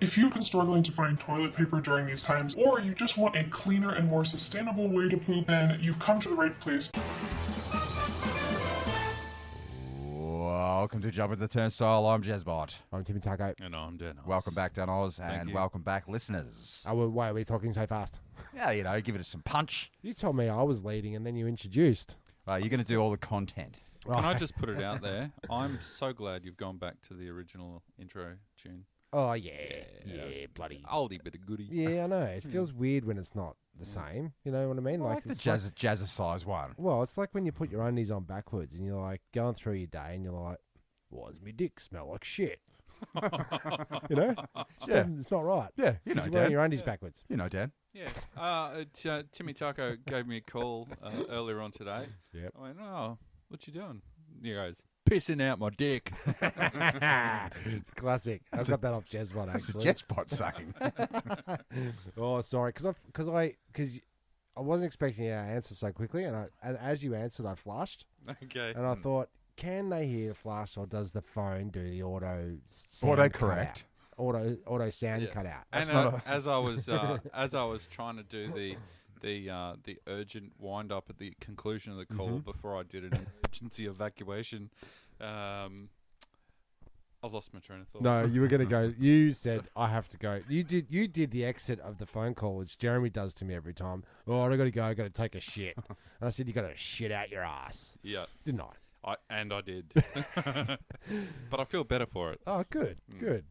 If you've been struggling to find toilet paper during these times, or you just want a cleaner and more sustainable way to poop, then you've come to the right place. Welcome to Jump at the Turnstile. I'm Jezbot. I'm Timmy Taco. And I'm Danoz. Welcome back, Danoz, and you. welcome back, listeners. Oh, why are we talking so fast? Yeah, give it some punch. You told me I was leading and then you introduced. You're going to do all the content. Can I just put it out there? I'm so glad you've gone back to the original intro tune. Oh, yeah, bloody. Oldie bit of goodie. Yeah, I know. It feels weird when it's not the same. You know what I mean? I like the it's jazzercise one. Well, it's like when you put your undies on backwards and you're like going through your day and you're like, why does me dick smell like shit? You know? It's not right. Yeah, You're wearing your undies backwards. You know, Dan. Yeah. Timmy Taco gave me a call earlier on today. Yep. I went, oh, what you doing? He goes, pissing out my dick. Classic. I've got that off Jezbot, actually. That's a Jezbot saying. Oh, sorry, because I wasn't expecting you to answer so quickly, and as you answered, I flushed, Okay. and I thought, can they hear the flush, or does the phone do the auto correct? Auto sound cut out. And as I was trying to do the urgent wind up at the conclusion of the call before I did an emergency evacuation, I've lost my train of thought. No, you were going to go. You said I have to go. You did the exit of the phone call, which Jeremy does to me every time. Oh, I got to go. I got to take a shit. And I said, you got to shit out your ass. Yeah, didn't I? I did. But I feel better for it. Oh, good.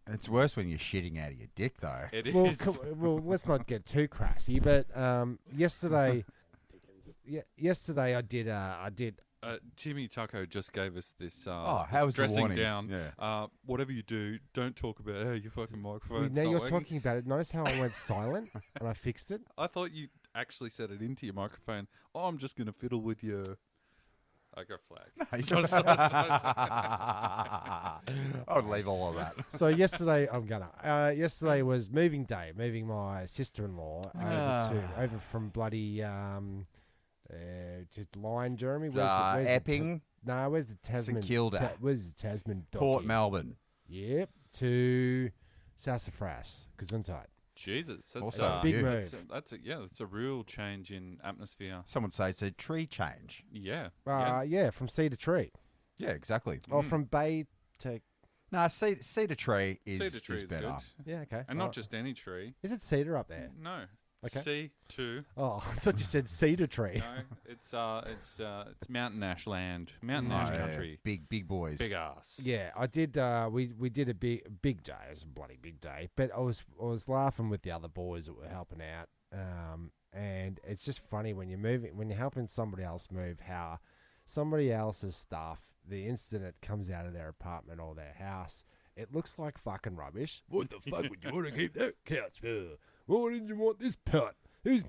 It's worse when you're shitting out of your dick, though. It is. Well, let's not get too crassy. But yesterday I did. Timmy Taco just gave us this. How this was the dressing warning? down? Yeah. Whatever you do, don't talk about how your fucking microphone's Now not you're working. talking about it. Notice how I went silent and I fixed it. I thought you actually said it into your microphone. Oh, I'm just going to fiddle with your... I got flagged. I would leave all of that. So yesterday, yesterday was moving day, moving my sister-in-law over from bloody to Lyne, Jeremy. Where's Epping. Where's the Tasman? St Kilda. Where's the Tasman? Port Melbourne. Yep, to Sassafras, Gesundheit. Jesus, That's a big move. That's a real change in atmosphere. Some would say it's a tree change. Yeah. From sea to tree. Yeah, exactly. Or from bay to... No, cedar tree is Cedar tree is better. good. Yeah, okay. And not just any tree. Is it cedar up there? No. Okay. C2. Oh, I thought you said cedar tree. No, it's mountain ash land, mountain ash country. Big boys, big ass. Yeah, I did. We did a big day. It was a bloody big day. But I was laughing with the other boys that were helping out. And it's just funny when you're helping somebody else move, how somebody else's stuff, the instant it comes out of their apartment or their house, it looks like fucking rubbish. What the fuck would you want to keep that couch for? Why didn't you want this part?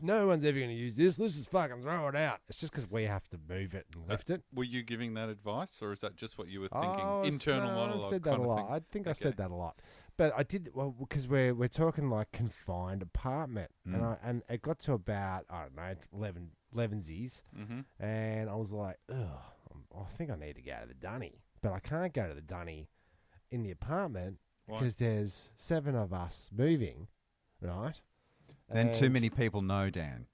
No one's ever going to use this. Let's just fucking throw it out. It's just because we have to move it and lift it. Were you giving that advice, or is that just what you were thinking? Internal monologue. I said that a lot. I think I said that a lot. But I did, well, because we're talking like confined apartment. And it got to about, I don't know, 11sies. And I was like, I think I need to go to the dunny. But I can't go to the dunny in the apartment because there's 7 of us moving, right? Then too many people know, Dan.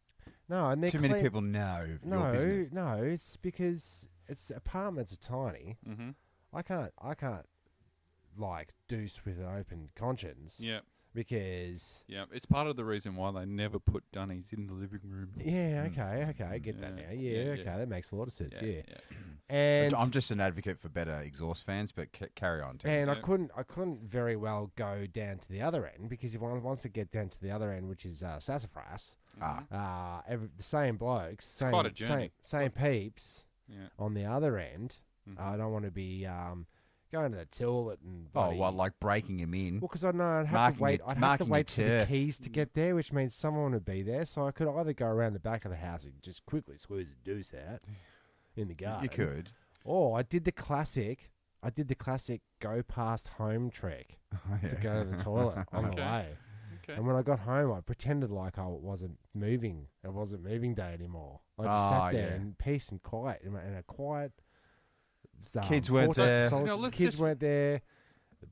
No, and too many people know your business. No, it's because apartments are tiny. I can't like deuce with an open conscience. Yeah. Because it's part of the reason why they never put dunnies in the living room. Yeah, okay, I get that now. Yeah, okay, that makes a lot of sense. Yeah. And I'm just an advocate for better exhaust fans, but carry on. And I couldn't very well go down to the other end because if one wants to get down to the other end, which is Sassafras, the same blokes, same peeps on the other end. I don't want to be going to the toilet and like breaking him in. Well, because I know I'd have to wait. I'd have to wait for the keys to get there, which means someone would be there. So I could either go around the back of the house and just quickly squeeze a deuce out in the garden. You could. Or I did the classic go past home trick to go to the toilet on the way. Okay. And when I got home, I pretended like I wasn't moving. It wasn't moving day anymore. I just sat there in peace and quiet, in a quiet. Kids weren't there. Kids weren't there.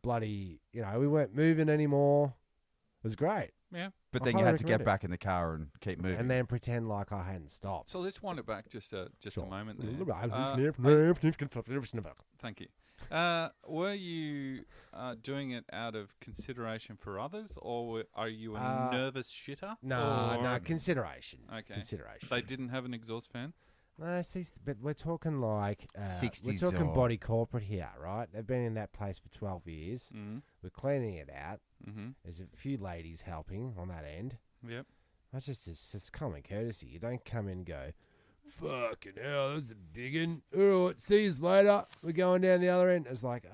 Bloody, we weren't moving anymore. was great. Yeah. But I then you highly had to get recommend it. back in the car and keep moving. And then pretend like I hadn't stopped. So let's wind it back just a moment there. Thank you. Were you doing it out of consideration for others, or are you a nervous shitter? No, consideration. Okay. Consideration. They didn't have an exhaust fan? No, see, but we're talking like 60s we're talking or- body corporate here, right? They've been in that place for 12 years. Mm-hmm. We're cleaning it out. Mm-hmm. There's a few ladies helping on that end. Yep. It's common courtesy. You don't come in and go, fucking hell, that's a big one. All right, see you later. We're going down the other end. It's like,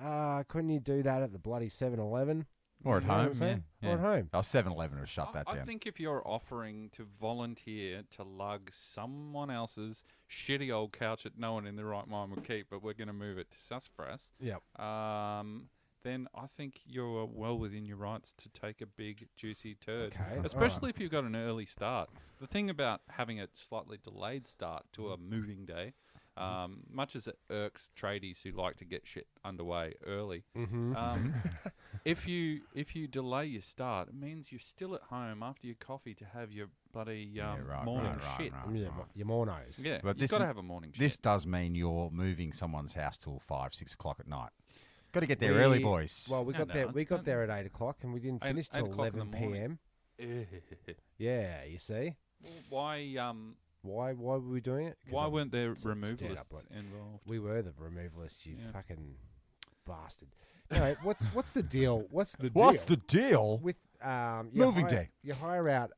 couldn't you do that at the bloody 7-Eleven? or at You know what home. I'm saying? Yeah. Or at home. Oh, 7-Eleven will shut that I down. think if you're offering to volunteer to lug someone else's shitty old couch that no one in their right mind would keep, but we're going to move it to Sassafras, Yep. then I think you're well within your rights to take a big, juicy turd. Okay. Especially if you've got an early start. The thing about having a slightly delayed start to a moving day, much as it irks tradies who like to get shit underway early, if you delay your start, it means you're still at home after your coffee to have your bloody morning shit. Yeah, your mornos. Yeah, But you've this got to m- have a morning This shit. does mean you're moving someone's house till 5, 6 o'clock at night. Got to get there early, boys. Well, we No, got no, there. it's We got not- there at 8 o'clock, and we didn't Eight- finish 8 till o'clock in the 11 morning. p.m. Yeah, you see. Why Why were we doing it? 'Cause why I'm- weren't there stand up, removalists like- involved? we were the removalists? You Yeah. fucking bastard. No, what's the deal? What's the What's deal the deal? with Moving day? You hire out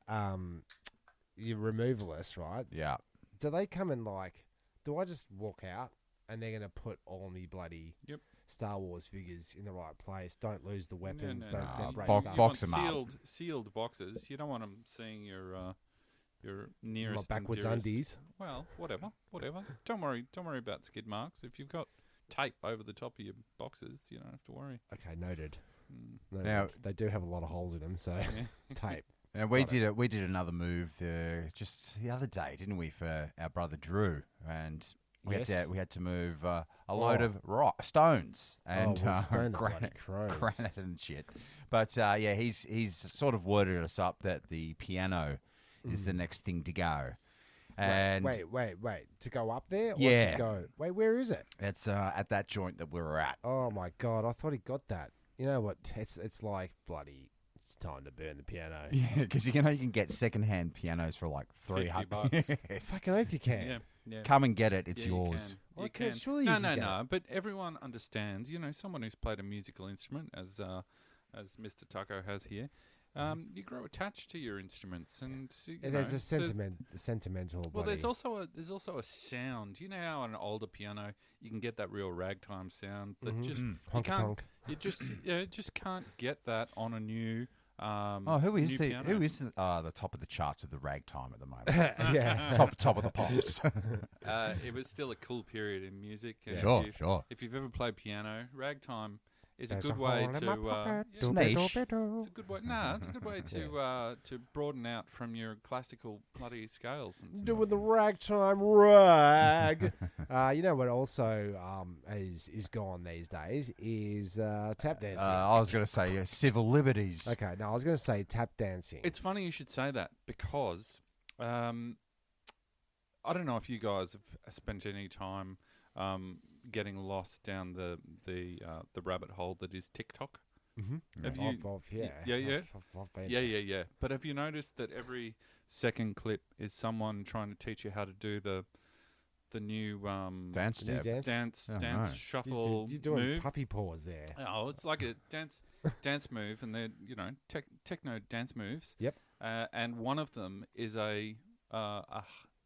your removalists, right? Yeah. Do they come in like? Do I just walk out and they're gonna put all me bloody Yep. Star Wars figures in the right place? Don't lose the weapons. No, don't no. separate Box- stuff. You box want 'em up. sealed boxes. You don't want them seeing your nearest My and backwards dearest. undies. Well, whatever. Don't worry about skid marks. If you've got tape over the top of your boxes, you don't have to worry. Okay, noted. Mm. Noted. Now- They do have a lot of holes in them, so tape. And we did another move just the other day, didn't we, for our brother Drew? And we Yes. had to move a load of stones and well, stone the bloody granite, crows. granite and shit. But yeah, he's sort of worded us up that the piano is the next thing to go. And wait. To go up there? Or Yeah. To go. Wait, where is it? it's at that joint that we were at. Oh my god! I thought he got that. You know what? It's like bloody. It's time to burn the piano. Yeah, because you can get secondhand pianos for like $300. Yes. Fucking oath you can. Yeah. Come and get it; it's Yeah, you yours. can. You Okay, can. surely no, you can get no. But everyone understands. You know, someone who's played a musical instrument, as Mr. Taco has here, you grow attached to your instruments, and There's a sentimental. Well, bloody- there's also a sound. You know how on an older piano you can get that real ragtime sound that just you honky can't. tonk. You just can't get that on a new. Oh, who is new piano. the top of the charts of the ragtime at the moment? Yeah. top of the pops. It was still a cool period in music. and Sure, if sure. If you've ever played piano, ragtime is a There's good a way hole in my pocket. It's niche. it's a good way. Nah, it's a good way to broaden out from your classical bloody scales and stuff. Doing the ragtime rag. You know what also is gone these days is tap dancing. I was going to say civil liberties. Okay, no, I was going to say tap dancing. It's funny you should say that because I don't know if you guys have spent any time getting lost down the rabbit hole that is TikTok. Mm-hmm. Have you? Yeah. I've been there. Yeah. But have you noticed that every second clip is someone trying to teach you how to do the new Dance New step. dance? Oh, dance no. shuffle You're doing move? puppy paws there. Oh, it's like a dance move, and they're techno dance moves. Yep. And one of them is a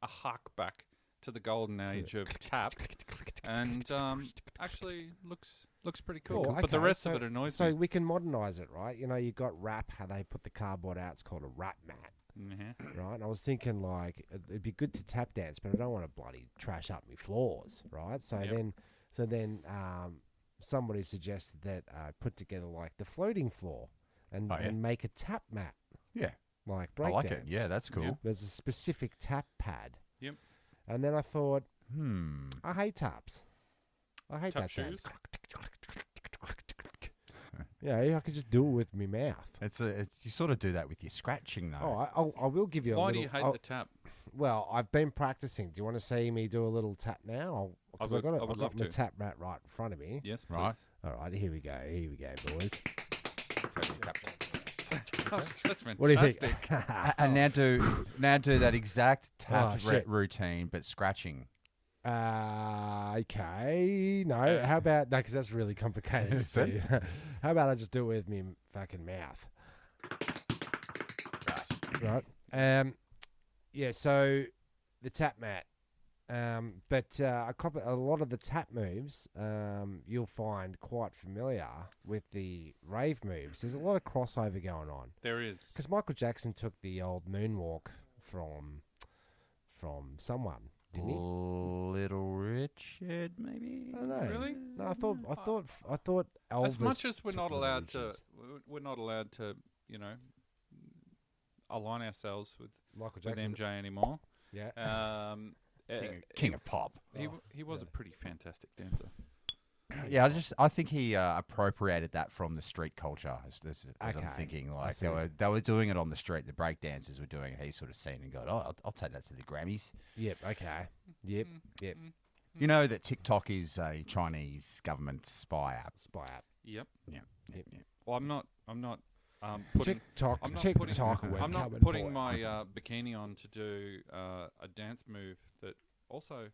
hark back to the golden age of tap, and actually looks pretty cool. Cool, But the okay, rest so- of it annoys So me. we can modernise it, right? You know, you got rap, how they put the cardboard out. It's called a rap mat, Mhm. right? And I was thinking, like, it'd be good to tap dance, but I don't want to bloody trash up my floors, right? So Yep. then somebody suggested that I put together, like, the floating floor and, Oh, yeah. and make a tap mat, Yeah, like I break like dance. it. Yeah, that's cool. Yeah. There's a specific tap pad. Yep. And then I thought, Hmm. I hate taps. I hate Tap that sound. shoes? Yeah, I could just do it with my mouth. It's you sort of do that with your scratching though. Oh, I will give you a Why little... do you hate the tap? Well, I've been practicing. Do you want to see me do a little tap now? Because I've I would got love my to. tap mat right in front of me. Yes, please. Right. All right, here we go. Here we go, boys. That's fantastic. What do you think? And now do that exact tap shit. routine, but scratching. Okay. No, how about... No, because that's really complicated. Is to it? do. How about I just do it with me fucking mouth? Right. Yeah, so the tap mat. But a lot of the tap moves you'll find quite familiar with the rave moves. There's a lot of crossover going on. There is. Because Michael Jackson took the old moonwalk from someone, didn't he? Little Richard, maybe. I don't know. Really? No, I thought Elvis. As much as we're took not Little allowed to, Richard's. we're not allowed to, align ourselves with Michael Jackson. MJ anymore. Yeah. King of pop. He was a pretty fantastic dancer. Yeah, I think he appropriated that from the street culture. As I'm Okay, thinking, I like see. they were doing it on the street. The break dancers were doing it. He sort of seen and got, oh, I'll take that to the Grammys. Yep. Okay. Yep. Yep. You know that TikTok is a Chinese government spy app. Spy app. Yep. Yep. Well, I'm not putting. TikTok. I'm not TikTok. putting, we're I'm not coming putting for it. my bikini on to do a dance move that also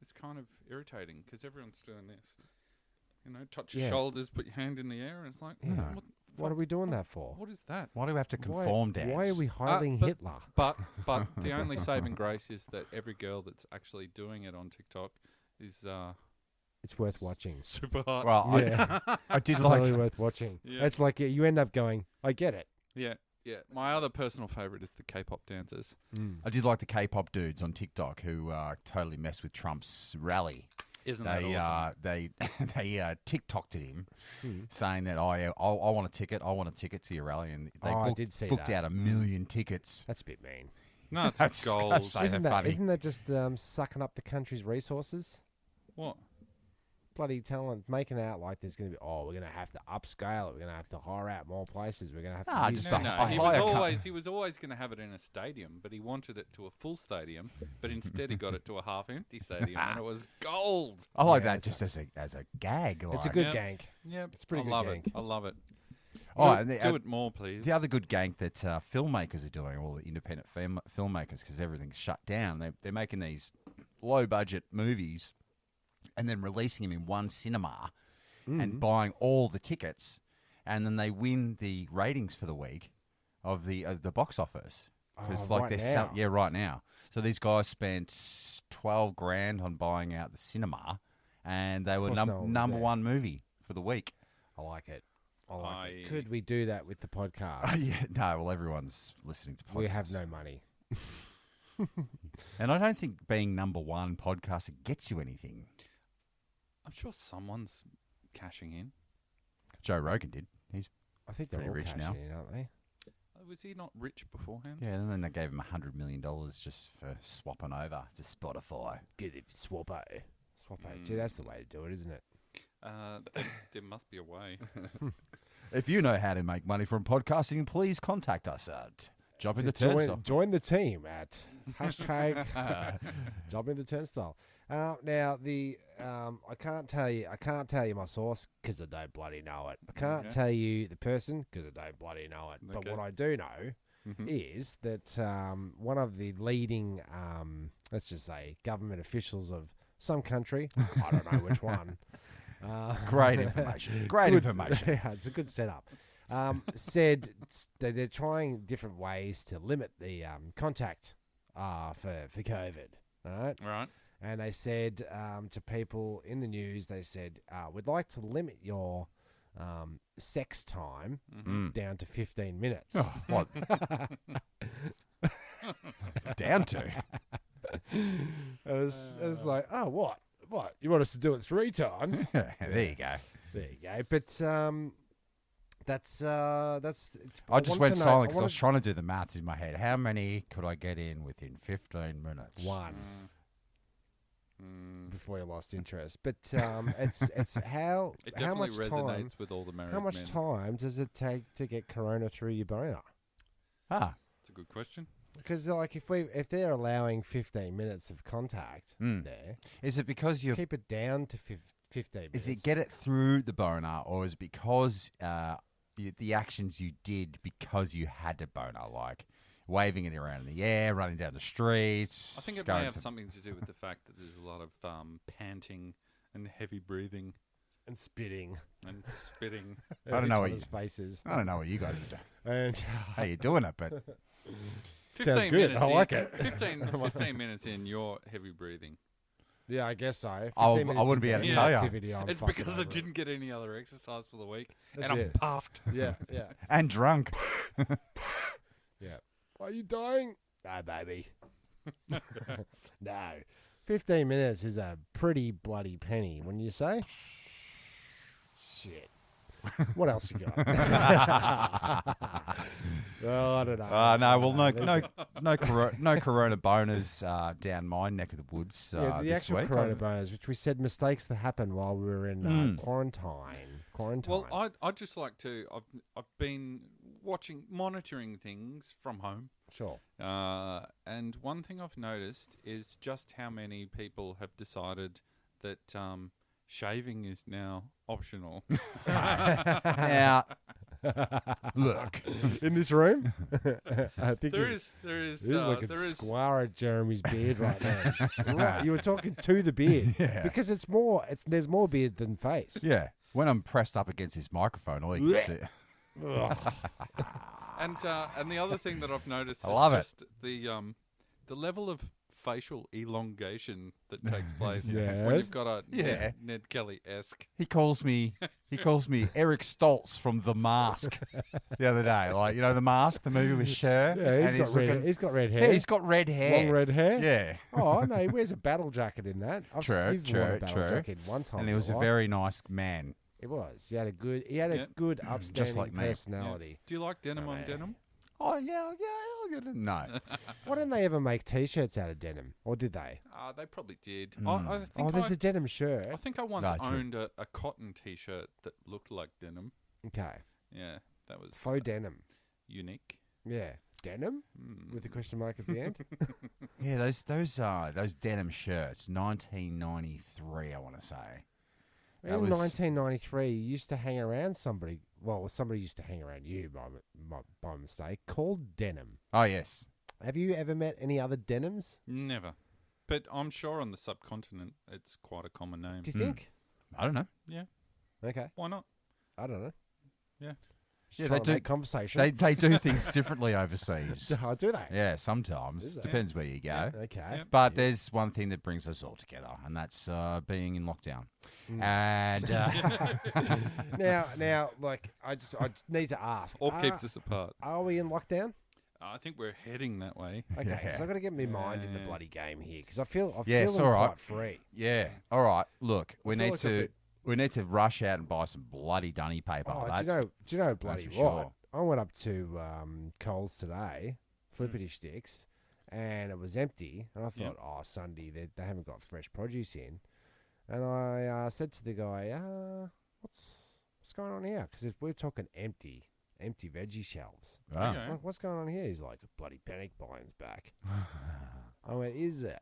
is kind of irritating because everyone's doing this. Touch your Yeah. shoulders, put your hand in the air, and it's like, Yeah. What are we doing that for? What is that? Why do we have to conform dance? Why are we hiding but- Hitler? But the only saving grace is that every girl that's actually doing it on TikTok is It's worth watching. super hot. Well, Yeah. I did It's like. really worth watching. Yeah. It's like you end up going, I get it. Yeah. My other personal favorite is the K-pop dancers. I did like the K-pop dudes on TikTok who totally messed with Trump's rally. Isn't that awesome? They TikToked at him, saying that I want a ticket. I want a ticket to your rally, and they I did see booked that. out 1 million tickets. That's a bit mean. No, it's That's gold. disgusting. Isn't they're funny. that just sucking up the country's resources? What? Bloody making out like there's going to be, we're going to have to upscale it. We're going to have to hire out more places. We're going to have to Nah, use just No, a- no. a He higher was always going to have it in a stadium, but he wanted it to a full stadium. But instead, he got it to a half-empty stadium, and it was gold. I like Yeah, that just as a gag. It's a like. good Yep. gank. Yeah, It's a pretty I good love gank. it. I love it. Oh, do and do it more, please. The other good gank that filmmakers are doing, all the independent filmmakers, because everything's shut down, they're making these low-budget movies and then releasing them in one cinema and buying all the tickets, and then they win the ratings for the week of the box office. Because right now. right now. So these guys spent 12 grand on buying out the cinema, and they were course no one was number there. one movie for the week. I like it. I like it. I- Could we do that with the podcast? Yeah, no, well, everyone's listening to podcasts. We have no money. And I don't think being number one podcaster gets you anything. I'm sure someone's cashing in. Joe Rogan did. He's I think they're Pretty all rich cashing now. in, aren't they? Was he not rich beforehand? yeah, and then they gave him $100 million just for swapping over to Spotify. Get it, Swappo. Gee, that's the way to do it, isn't it? There must be a way. If you know how to make money from podcasting, please contact us at Jump in the Turnstyle. Join the team at hashtag Jump in the Turnstyle. Now I can't tell you my source because I don't bloody know it. I can't Okay. tell you the person because I don't bloody know it. But Okay. what I do know is that one of the leading, let's just say, government officials of some country, I don't know which one. Great information. Great Good- information. Yeah, it's a good setup. Said that they're trying different ways to limit the contact for COVID. Right? Right. And they said to people in the news, they said, we'd like to limit your sex time down to 15 minutes. Oh, what? Down to. And it's like, oh, what? What? You want us to do it 3 times? There you go. There you go. But that's. I just went silent because I was trying to do the maths in my head. How many could I get in within 15 minutes? One. before you lost interest. But it's how It how definitely much resonates time with all the married how much men. time does it take to get corona through your boner? Ah. That's a good question. Because like if they're allowing 15 minutes of contact there, Is it because you're... keep it down to 15 minutes. Is it get it through the boner, or is it because the actions you did because you had a boner, like waving it around in the air, running down the streets? I think it going may have to- something to do with the fact that there's a lot of panting and heavy breathing and spitting? and spitting. I don't know what Each other's faces. I don't know what you guys are doing. And How you doing it, but 'Sounds good. I like it. 15 minutes in, you're heavy breathing. yeah, I guess so. I 15 minutes wouldn't be into able to any tell ya. activity, I'm It's fucking because I over it. didn't get any other exercise for the week, That's and I'm it. puffed. Yeah, yeah, and drunk. yeah. Are you dying? No, baby. No. 15 minutes is a pretty bloody penny, wouldn't you say? Shit. What else you got? Oh, I don't know. No, well, There's- no corona boners down my neck of the woods Yeah, the this actual week. coronavirus, which we said mistakes that happened while we were in quarantine. Well, I'd just like to. I've been monitoring things from home. Sure. And one thing I've noticed is just how many people have decided that shaving is now optional. Now, look, In this room? I think There he's is looking there is square at Jeremy's beard right now. Right, you were talking to the beard. Yeah. Because there's more beard than face. yeah, when I'm pressed up against this microphone, all you can see. Ugh. and the other thing that I've noticed I is love it. just the level of facial elongation that takes place when Yes. you've got a Yeah. Ned Kelly-esque. He calls me Eric Stoltz from The Mask the other day. Like, you know, The Mask, the movie with Cher? Yeah, And he's got red hair. Yeah, he's got red hair. long red hair. Yeah. Oh no, he wears a battle jacket in that. True, you've worn a true, battle true. jacket one time. And he in was a your very nice man. life. He was. He had a good. Yeah. upstanding like me. personality. Do you like denim Oh, on yeah. denim? Oh, yeah, I'll get it. No. Why didn't they ever make T-shirts out of denim, or did they? They probably did. Mm. I Oh, think there's a denim shirt. I think I once No, true. owned a cotton T-shirt that looked like denim. Okay, Yeah, that was faux denim. unique. Yeah, denim Mm. with a question mark at the end. Yeah, those denim shirts, 1993, I want to say. In That was- 1993, you used to hang around somebody. Well, somebody used to hang around you by mistake. Called denim. Oh, yes. Have you ever met any other denims? Never. But I'm sure on the subcontinent it's quite a common name. Do you think? I don't know. Yeah, Okay, why not? I don't know. Yeah. Just Yeah, trying they to do- make conversation. They do things differently overseas. Oh, do they? Yeah, sometimes. Is it? Depends where you go. Yeah. Okay. Yeah. But there's one thing that brings us all together, and that's being in lockdown. Mm. And Now, like, I just need to ask. Or keeps us apart. Are we in lockdown? I think we're heading that way. Okay, Yeah. because I've got to get my mind in the Yeah. bloody game here, because I feel Yes, I'm all right. quite free. yeah, all right. Look, we I feel need like to we need to rush out and buy some bloody dunny paper. Oh, That's- do you know, bloody for right? sure. I went up to Coles today, flippity sticks, and it was empty. And I Yeah. thought, oh, Sunday, they haven't got fresh produce in. And I said to the guy, what's going on here? Because we're talking empty veggie shelves. Ah. Okay. I'm like, what's going on here? He's like, bloody panic buying's back. I went, is it?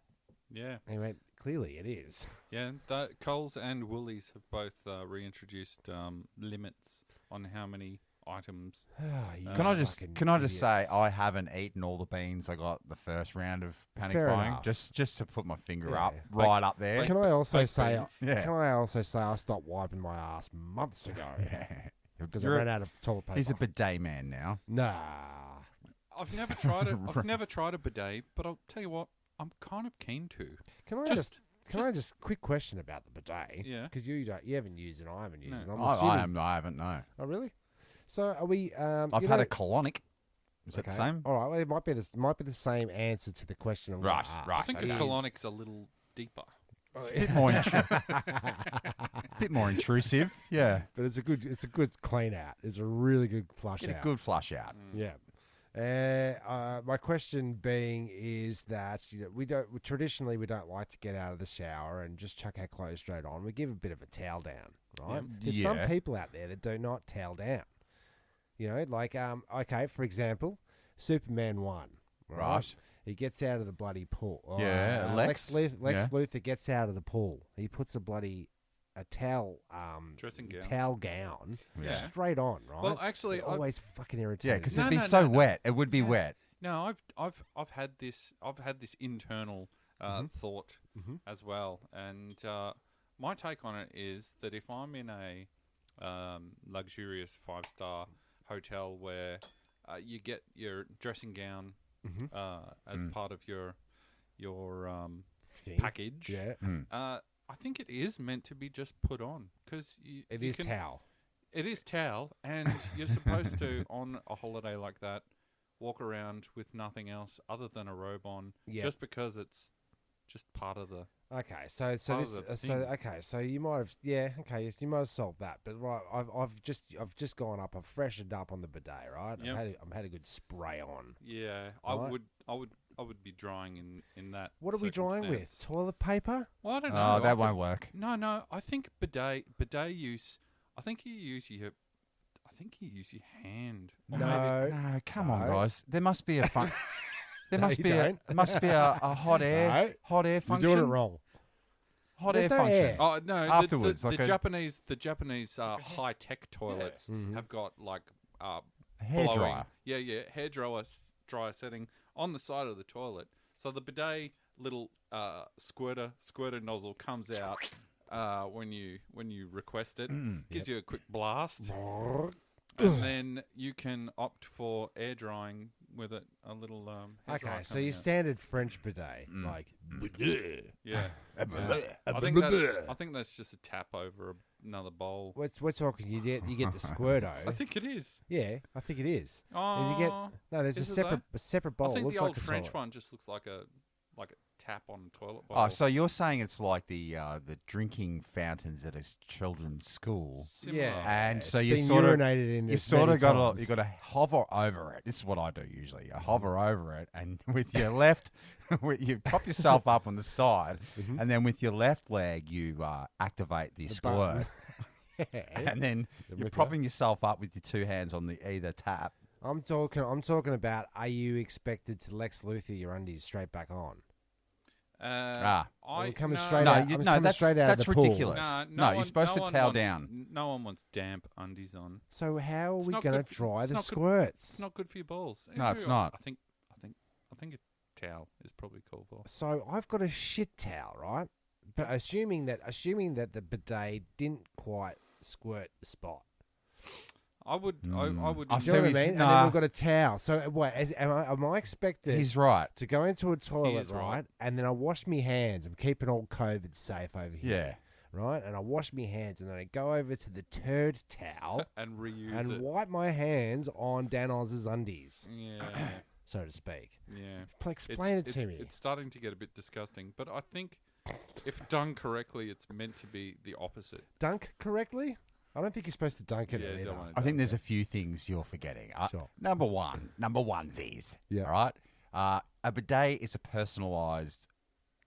Yeah, He went, clearly it is. yeah. Coles and Woolies have both reintroduced limits on how many items. You Can I fucking just say idiots. I haven't eaten all the beans I got the first round of panic Fair buying. enough. Just to put my finger Yeah. up, right up there. Can I also baked say? beans. Yeah. Can I also say I stopped wiping my ass months ago Yeah. because I You're a- ran out of toilet paper. He's a bidet man now. Nah. I've never tried it. I've never tried a bidet, but I'll tell you what, I'm kind of keen to. Can I Just- just quick question about the bidet? Yeah. Because you haven't used it, I haven't used it. No. I'm assuming. I haven't, no. Oh really? So are we? I've you had know- a colonic. Is that the okay. same? All right. Well, it might be the same answer to the question. I'm gonna Right, ask. right. I think okay. a colonic's a little deeper. It's a bit more, bit more intrusive. Yeah. But it's a good clean out. It's a really good flush Get out. a good flush out. Yeah. My question being is that we traditionally like to get out of the shower and just chuck our clothes straight on. We give a bit of a towel down, right? There's some people out there that do not towel down. Like okay, for example, Superman 1, right? He gets out of the bloody pool. Lex Luthor gets out of the pool. He puts a towel dressing gown. Towel gown straight on, right? Well, actually, always fucking irritating. Yeah, because it'd be so wet. It would be wet. No, I've had this internal thought as well, and my take on it is that if I'm in a luxurious 5-star hotel where you get your dressing gown as part of your package, I think it is meant to be just put on because it is towel. It is towel, and you're supposed to, on a holiday like that, walk around with nothing else other than a robe on, just because it's just part of the. Okay, so you might have you might have solved that, but right, I've just gone up, I've freshened up on the bidet, right? Yep. I've had a good spray on. Yeah, right? I would be drying in that. What are we drying with? Toilet paper? Well, I don't know. Oh, that won't work. No. I think bidet use. I think you use your hand. No, come on, guys. There must be a fun. There must be a hot air function. You're doing it wrong. Hot There's air no function. air. Oh no! Afterwards, the Japanese high tech toilets have got like hair blowing, dryer. Yeah, hair dryer setting on the side of the toilet. So the bidet little squirter nozzle comes out when you request it. Gives you a quick blast, and then you can opt for air drying with it. A little hair dryer so your out. standard French bidet, like Yeah. I think that's just a tap over another bowl. we're talking. You get the squirto. I think it is. Yeah, I think it is. Oh, And you get there's is a it separate bowl. I think Looks the old like a French toilet. one just looks like a tap on a toilet bowl. Oh, so you're saying it's like the drinking fountains at a children's school? Similar. Yeah, And it's so you been sort of urinated in. you this sort many of got times. to hover over it. This is what I do usually. I hover over it, and with your left, you prop yourself up on the side, and then with your left leg you activate the squirt, and then you're propping yourself up with your two hands on either tap. I'm talking about. Are you expected to Lex Luthor your undies straight back on? I'm coming no, straight No, out. that's straight out of that's the pool. ridiculous. No, you're supposed to towel down. No one wants damp undies on. So how are It's we not going good to for- dry it's the not good- squirts? It's not good for your balls. No, it's not. I think a towel is probably cool for. So I've got a shit towel, right? But assuming that the bidet didn't quite squirt the spot. I would. I would. I Do see you know what I what he's- mean? And then nah. we've got a towel. So wait, am I expected He's right. to go into a toilet, is right? right. And then I wash my hands. I'm keeping all COVID safe over here. Yeah. Right? And I wash my hands and then I go over to the turd towel and reuse and it. wipe my hands on Danoz's undies, Yeah. so to speak. Yeah. Explain it to it's, me. It's starting to get a bit disgusting, but I think if done correctly, it's meant to be the opposite. Dunk correctly? I don't think you're supposed to dunk it Yeah, either. don't want I think there's a few things you're forgetting. Sure. Number onesies. Yeah. All right. A bidet is a personalised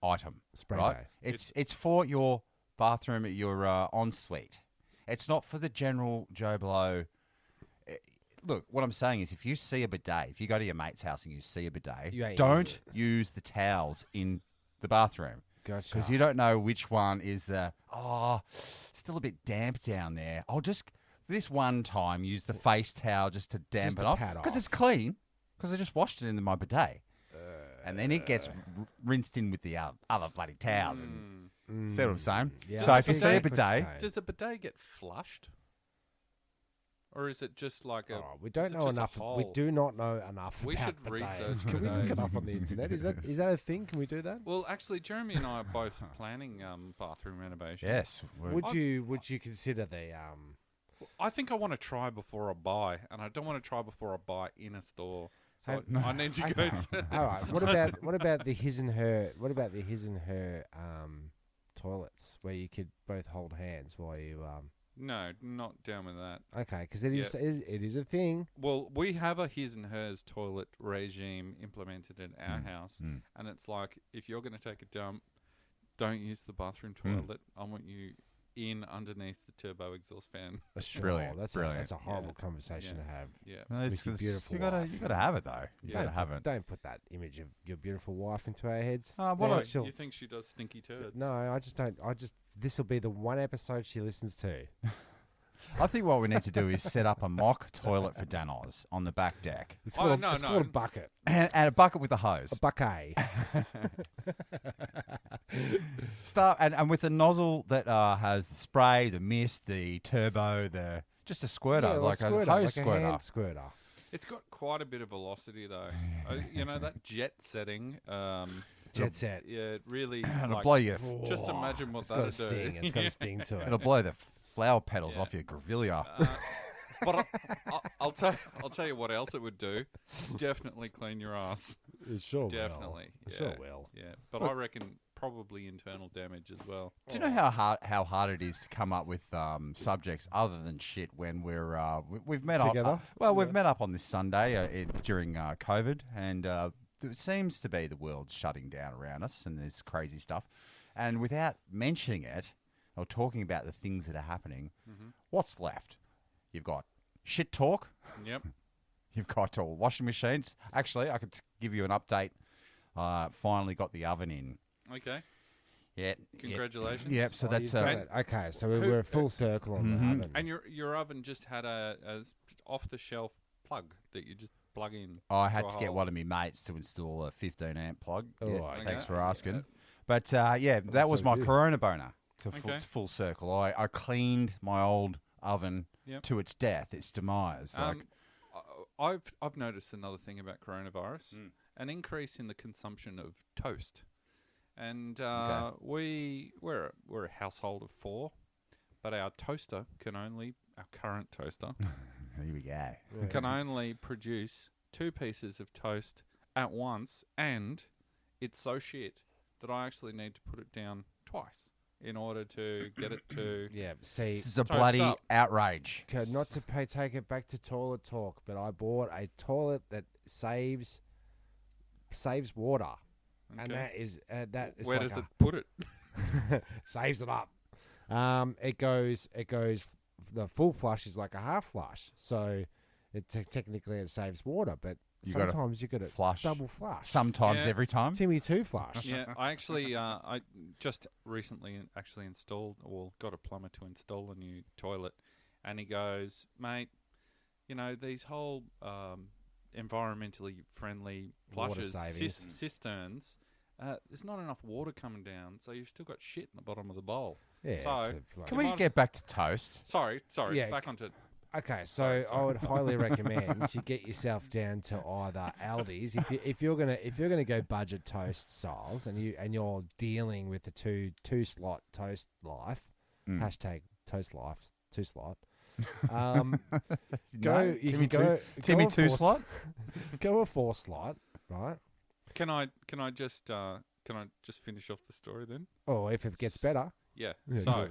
item. Spray right? day. It's for your bathroom at your ensuite. It's not for the general Joe Blow. Look, what I'm saying is, if you see a bidet, if you go to your mate's house and you see a bidet, You ain't don't use the towels in the bathroom. Gotcha. Because you don't know which one is still a bit damp down there. I'll just, this one time, use the face towel just to damp Just it to off. pat Because off. it's clean. Because I just washed it in my bidet. And then it gets rinsed in with the other bloody towels. And see what I'm saying? Yeah, So I if you see see a exactly what you're bidet, saying. Does a bidet get flushed, or is it just like a? Oh, we don't is it know just a enough. We hole? do not know enough. We about should bidets. research Can we look it bidets. up on the internet? Is that a thing? Can we do that? Well, actually, Jeremy and I are both planning bathroom renovation. yes. Would you consider the I think I want to try before I buy, and I don't want to try before I buy in a store. So I need to go. All right. What about the his and her? What about the his and her toilets where you could both hold hands while you No, not down with that. Okay, because it is a thing. Well, we have a his and hers toilet regime implemented in our house, and it's like, if you're going to take a dump, don't use the bathroom toilet. I want you in underneath the turbo exhaust fan. Sure. Brilliant, That's brilliant. a horrible conversation to have. Yeah. No, With your beautiful you gotta wife. have it though. You gotta have it. Don't put that image of your beautiful wife into our heads. You think she does stinky turds? No, I just don't. This will be the one episode she listens to. I think what we need to do is set up a mock toilet for Danoz on the back deck, It's called a bucket. and a bucket with a hose. A bucket. Start and with a nozzle that has the spray, the mist, the turbo, just a squirter, like a hose squirter. A hand squirter. It's got quite a bit of velocity though. That jet setting. Jet set. Yeah, it really. It'll blow you. Just imagine what It's got a that'll do. sting. It's got a sting to it. It'll blow the flower petals off your grevillea. But I'll tell you what else it would do. Definitely clean your ass. It sure Definitely. will. It Yeah. sure will. Yeah, but I reckon probably internal damage as well. Do you know how hard it is to come up with subjects other than shit when we've met Together? up? We've met up on this Sunday during COVID, and it seems to be the world shutting down around us, and there's crazy stuff. And without mentioning it or talking about the things that are happening, what's left? You've got shit talk. Yep. You've got washing machines. Actually, I could give you an update. Finally got the oven in. Okay. Yeah. Congratulations. Yep. So that's okay. So we're full circle on the oven. And your oven just had a off the shelf plug that you just plug in. I had to get one of my mates to install a 15 amp plug. Oh, Yeah, okay. thanks for asking. But that was so my good. Corona boner to Okay. full circle. I cleaned my old oven Yep. to its death, its demise. I've noticed another thing about coronavirus: an increase in the consumption of toast. And we're a household of 4, but our current toaster, Here we go. can only produce 2 pieces of toast at once, and it's so shit that I actually need to put it down twice in order to get it to. Yeah. See, This is a Toast bloody up. outrage. not to take it back to toilet talk, but I bought a toilet that saves water, and Okay. that is Where like does it put it? saves it up. It goes. The full flush is like a half flush, so technically it saves water, but You gotta sometimes you got to flush. double flush. Sometimes, Yeah. every time. Timmy 2 flush. Yeah, I actually, I just recently actually installed, or got a plumber to install a new toilet, and he goes, mate, these whole environmentally friendly Water flushes, savings. cisterns, there's not enough water coming down, so you've still got shit in the bottom of the bowl. Yeah. So, it's a- Can we get back to toast? Sorry, Yeah. back onto. Okay, so I would highly recommend you get yourself down to either Aldi's if you're gonna go budget toast styles and you're dealing with the two slot toast life hashtag toast life 2 slot. Timmy 2 slot. Go a 4 slot, right? Can I just finish off the story then? Or if it gets better, Yeah. Yeah, So,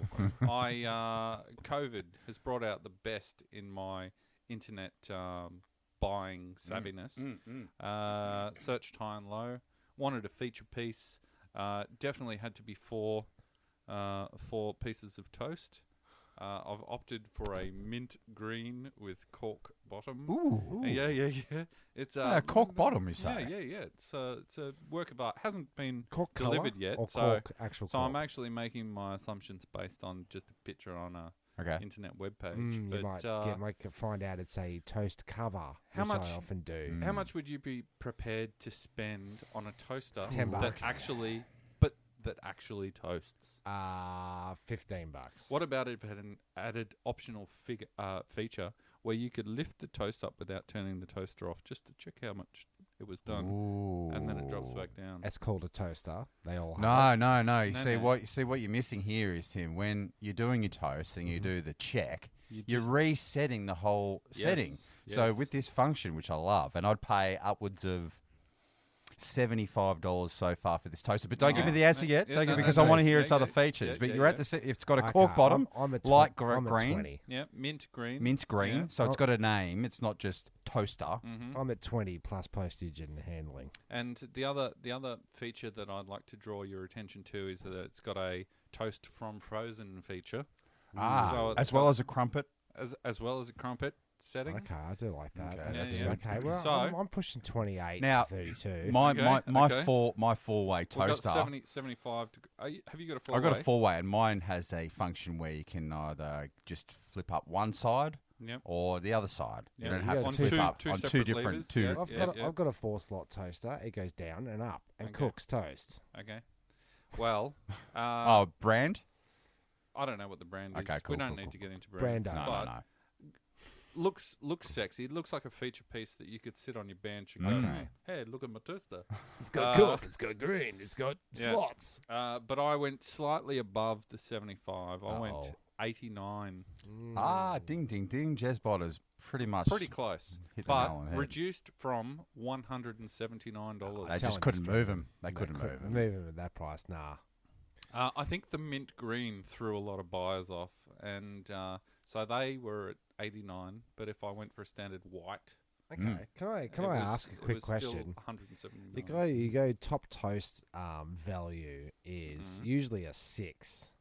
COVID has brought out the best in my internet buying savviness. Searched high and low. Wanted a feature piece. Definitely had to be 4 pieces of toast. I've opted for a mint green with cork bottom. Ooh. Yeah. It's cork bottom, you say? Yeah. It's a work of art. Hasn't been cork delivered colour yet, or so cork, actual so cork? I'm actually making my assumptions based on just a picture on a Okay. internet webpage. You might find out it's a toast cover, How which much- I often do. How much would you be prepared to spend on a toaster $10. that actually toasts? $15. What about if it had an added optional feature where you could lift the toast up without turning the toaster off, just to check how much it was done, and then it drops back down? It's called a toaster. They all have No. You No, see no. what you're missing here is, Tim, when you're doing your toast and you do the check, You you're just- resetting the whole setting. So yes. with this function, which I love, and I'd pay upwards of $75 so far for this toaster. But don't give me the answer yet. Yeah, Don't no, give me because no, I want to no, hear yeah, its other yeah, features. yeah, But yeah, you're at yeah. the. It's got a Okay, cork bottom, I'm a light I'm a green, 20. Yeah, mint green. mint green. Yeah. So it's got a name. It's not just toaster. Mm-hmm. I'm at 20 plus postage and handling. And the other feature that I'd like to draw your attention to is that it's got a toast from frozen feature, So it's as well got- as a crumpet. as well as a crumpet setting. Okay, I do like that. Okay. That's Yeah, good. yeah. Okay, well, So- I'm pushing 28 Now, to 32. My Okay. four-way We've got toaster. 75. Have you got a four? I've got a four-way, and mine has a function where you can either just flip up one side Yep. or the other side. Yeah. You don't You have got to two- flip up two on two separate different levers, two. yeah. I've got a 4-slot toaster. It goes down and up and Okay. cooks toast. Okay. Well, Oh, brand? I don't know what the brand is. Okay, cool, we don't cool, need cool, to get into brands. Brando. No, but no, no. looks sexy. It looks like a feature piece that you could sit on your bench and go, Mm. "Hey, look at my toaster." It's got cook. It's got green. It's got Yeah. slots. But I went slightly above the 75. I Uh-oh. went 89. Ah, ding, ding, ding. Jezbot is pretty much Pretty close, hit the nail on but the head. reduced from $179. They Telling just couldn't the move truth. him. They couldn't move him. Move him at that price. Nah. I think the mint green threw a lot of buyers off, and so they were at 89. But if I went for a standard white, Okay. Can I it was- ask a it quick was still question? 179. You go top toast value is usually a 6.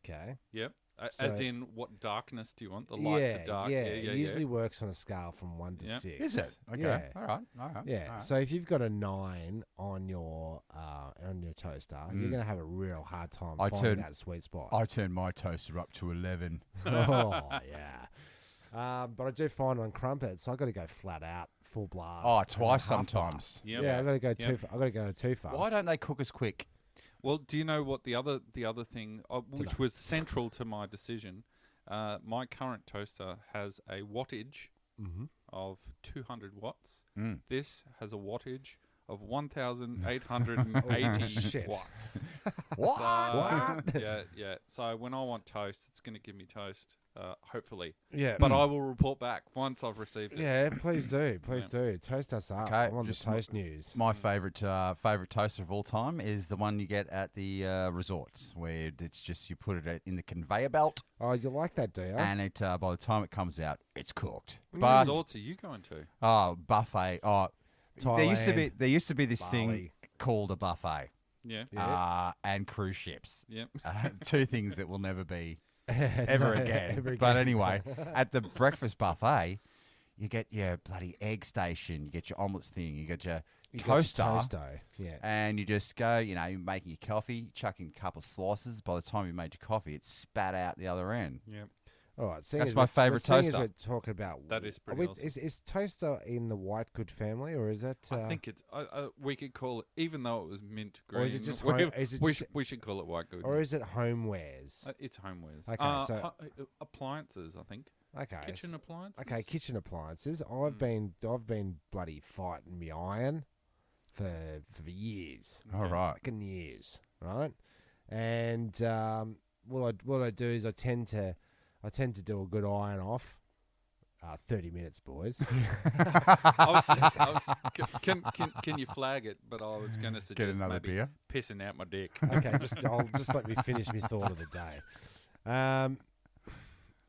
Okay. Yep. As So- in, what darkness do you want? The light to dark? Yeah. Yeah. It usually works on a scale from 1 to Yep. 6. Is it? Okay. Yeah. All right. All right. Yeah. All right. So if you've got a 9 on your toaster, you're gonna have a real hard time I finding turn- that sweet spot. I turned my toaster up to 11. Oh yeah. But I do find on crumpets, I got to go flat out, full blast. Oh, and twice half sometimes. blast. Yep. Yeah, I got to go Yep. too. I got to go too far. Why don't they cook as quick? Well, do you know what the other thing, which was central to my decision? My current toaster has a wattage Mm-hmm. of 200 watts. Mm. This has a wattage of 1,880 shit. watts. What? So, yeah. So when I want toast, it's going to give me toast, hopefully. Yeah, But I will report back once I've received it. yeah. Please do, please do. Toast us up. Okay, I want the just toast news. My favorite toaster of all time is the one you get at the resorts, where it's just you put it in the conveyor belt, Oh, you like that, do you? and it by the time it comes out, it's cooked. Which But resorts are you going to? buffet. Oh, there used to be this thing Bali. called a buffet, Yeah. Yeah. and cruise ships. Yep. Two things that will never be No, ever again. ever But again. anyway, at the breakfast buffet, you get your bloody egg station, you get your omelets thing, you get your You got your toaster, toasto. Yeah. and you just go, you're making your coffee, chucking a couple of slices. By the time you made your coffee, it's spat out the other end. Yep. All right. seeing That's as my we're- favourite seeing as toaster. We're talking about That is are pretty we- awesome. Is toaster in the white good family, or is that? I think it's. We could call it, even though it was mint green. Or is it just we, home- is it we, just- we should call it white good. or is it homewares? It's homewares. Okay, so- appliances, I think. Okay. Kitchen appliances. Okay, kitchen appliances. I've been bloody fighting my iron for years, All right. fucking years, right? And what I do is I tend to do a good iron off. 30 minutes, boys. Can you flag it? But I was going to Get suggest another maybe beer. pissing out my dick. Okay, just let me finish my thought of the day.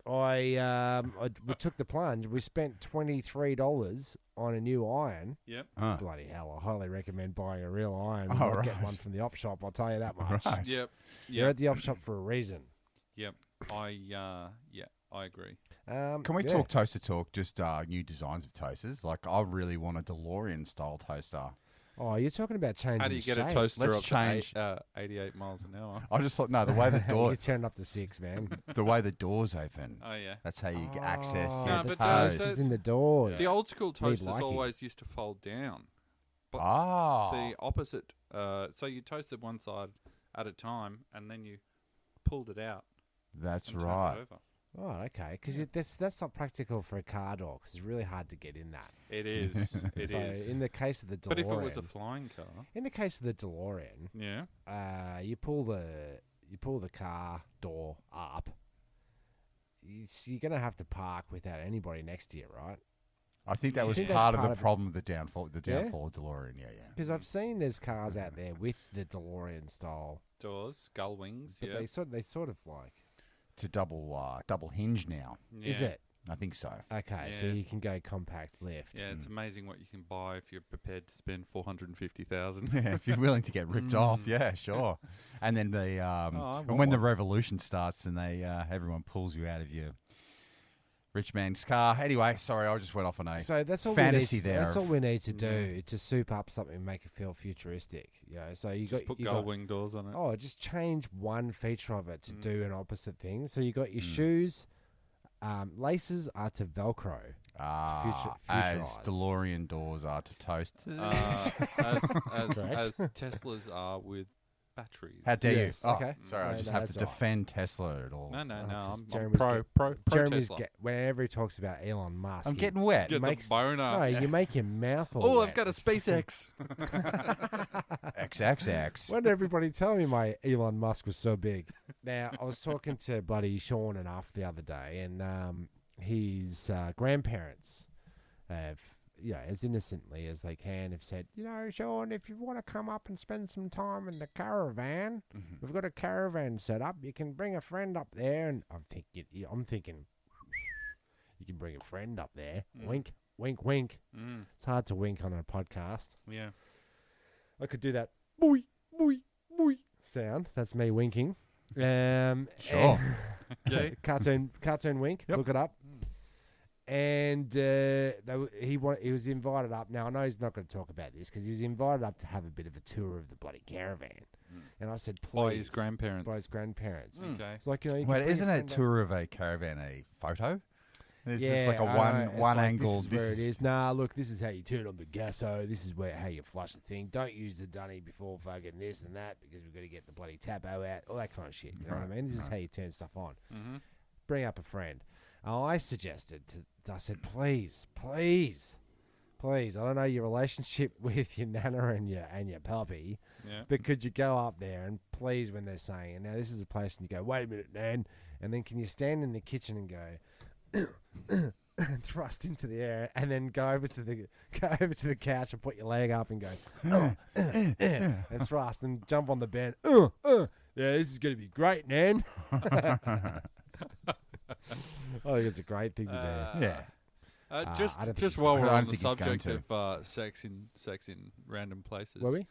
We took the plunge. We spent $23 on a new iron. Yep. Bloody hell! I highly recommend buying a real iron. Oh, Not right. get one from the op shop. I'll tell you that much. Right. Yep. You're Yep. at the op shop for a reason. Yep. I agree. Can we talk toaster talk? Just new designs of toasters. Like I really want a DeLorean style toaster. Oh, you're talking about changing. How do you get shape. a toaster Let's up change- to 88 miles an hour? I just thought no, the way the You door, turn up to 6, man. the way the doors open. Oh yeah. That's how you access Oh, your No, the but, toast. toast is in the doors. The old school toasters liking. always used to fold down. But the opposite. So you toasted one side at a time, and then you pulled it out. That's and turned right. It over. Oh, okay. Because that's not practical for a car door. Because it's really hard to get in that. It is. It is. So in the case of the DeLorean, But if it was a flying car, in the case of the DeLorean, yeah. you pull the car door up. You're gonna have to park without anybody next to you, right? I think that you was think that's part of part the of it? problem of the downfall of Yeah? DeLorean. Yeah. Because I've seen there's cars out there with the DeLorean style, Doors, gull wings. but Yeah. they sort of like. To double hinge now. Is Yeah. it? I think so. Okay, so Yeah. you can go compact lift. Yeah, it's amazing what you can buy if you're prepared to spend 450,000. Yeah, if you're willing to get ripped off, yeah, sure. And then the I and want when the one. revolution starts and they everyone pulls you out of your rich man's car. Anyway, sorry, I just went off on a So that's all fantasy we need. there. That's all we need to do to soup up something and make it feel futuristic. You know, so you Just got put you gull got, wing doors on it. Oh, just change one feature of it to do an opposite thing. So you got your Mm. shoes. Laces are to Velcro. as futurised. DeLorean doors are to toast. As Correct. Teslas are with batteries. How dare Yes, you? Oh, okay. sorry, I No, just no, have to that's all right. defend Tesla at all. No, Oh, I'm Jeremy's pro Jeremy's Tesla. whenever he talks about Elon Musk, I'm he- getting wet. Gets makes- a boner. No, you make your mouth all Oh, wet. I've got a SpaceX. XXX. Why did everybody tell me my Elon Musk was so big? Now, I was talking to bloody Sean enough the other day, and his grandparents have, as innocently as they can, have said, Sean, if you want to come up and spend some time in the caravan, we've got a caravan set up. You can bring a friend up there. And I'm thinking, you can bring a friend up there. Wink, wink, wink. It's hard to wink on a podcast. Yeah. I could do that boy, boy, boy sound. That's me winking. Sure. Okay. cartoon wink. Yep. Look it up. And he was invited up. Now I know he's not going to talk about this because he was invited up to have a bit of a tour of the bloody caravan. And I said, please, By his grandparents. by his grandparents. Okay. It's like you can Wait, bring isn't his a friend up. tour of a caravan a photo? It's Yeah, just like a I know. It's one like, angle. This is where it is. Nah, look, this is how you turn on the gasso. This is how you flush the thing. Don't use the dunny before fucking this and that because we've got to get the bloody tapo out. All that kind of shit. You know what I mean? This is how you turn stuff on. Mm-hmm. Bring up a friend. I suggested I said, please. I don't know your relationship with your nana and your puppy, Yeah. but could you go up there and please, when they're saying, and now this is a place, and you go, wait a minute, Nan, and then can you stand in the kitchen and go, and thrust into the air, and then go over to the couch and put your leg up and go, and thrust and jump on the bed. Yeah, this is gonna be great, Nan. I think it's a great thing to do. Yeah. I don't Just think just he's while going we're to. I on don't the think he's going subject of sex in random places, Were we?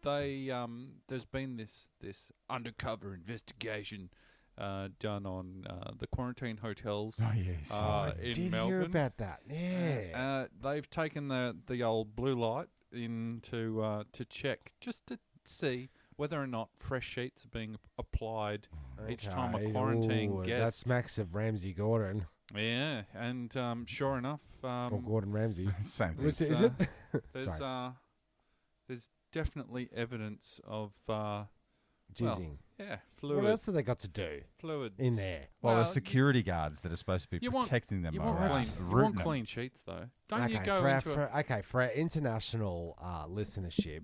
There's been this undercover investigation done on the quarantine hotels Oh yes. in Did Melbourne. hear about that? Yeah. They've taken the old blue light in to check just to see whether or not fresh sheets are being applied each time a Okay. quarantine Ooh, That guest. smacks of Ramsey Gordon Yeah, and sure enough, or Gordon Ramsay. Same thing. Which is uh, it? there's definitely evidence of Jizzing. yeah, What else have they got to do fluids in there? Well, the Well, security guards that are supposed to be you want- protecting them You are want rooting them. clean sheets though. Don't you Okay, go into a for our international listenership,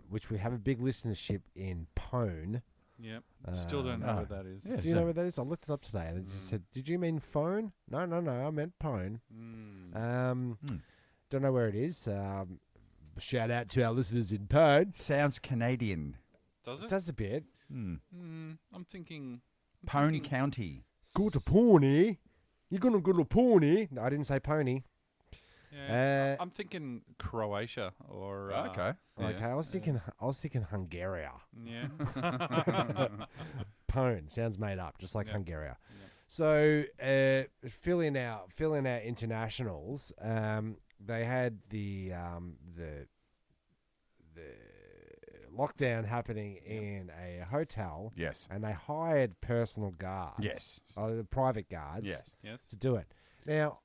which we have a big listenership in Pone. Yep. Still don't know no. what that is. Yeah. Do you know what that is? I looked it up today and it just said, "Did you mean phone?" No, I meant Pone. Don't know where it is. Shout out to our listeners in Pone. Sounds Canadian. Does It it? does a bit. I'm thinking. Pone County. Go to Pawnee. You're gonna go to Pawnee. No, I didn't say pony. Yeah, I'm thinking Croatia or Okay. yeah. Okay, I was thinking Hungary. Yeah. Pone sounds made up, just like Yeah. Hungary. Yeah. So, filling out internationals. They had the lockdown happening in a hotel, Yes. and they hired personal guards. Yes. The private guards. Yes. Yes. To do it. Now,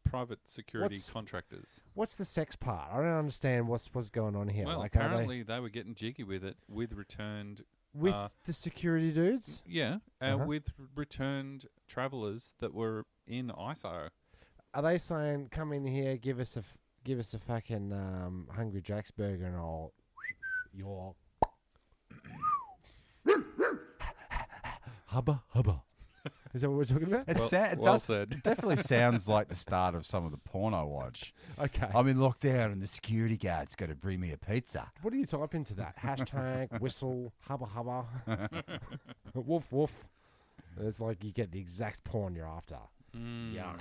Private security What's- contractors. what's the sex part? I don't understand what's going on here. Well, like, are they apparently they were getting jiggy with it with returned. with the security dudes. Yeah, Uh-huh. with returned travellers that were in ISO. Are they saying, "Come in here, give us a fucking Hungry Jack's burger, and I'll your hubba hubba." Is that what we're talking about? It, it well does, said. it definitely sounds like the start of some of the porn I watch. Okay. I'm in lockdown and the security guard's got to bring me a pizza. What do you type into that? Hashtag, whistle, hubba hubba, woof woof. It's like you get the exact porn you're after. Yuck.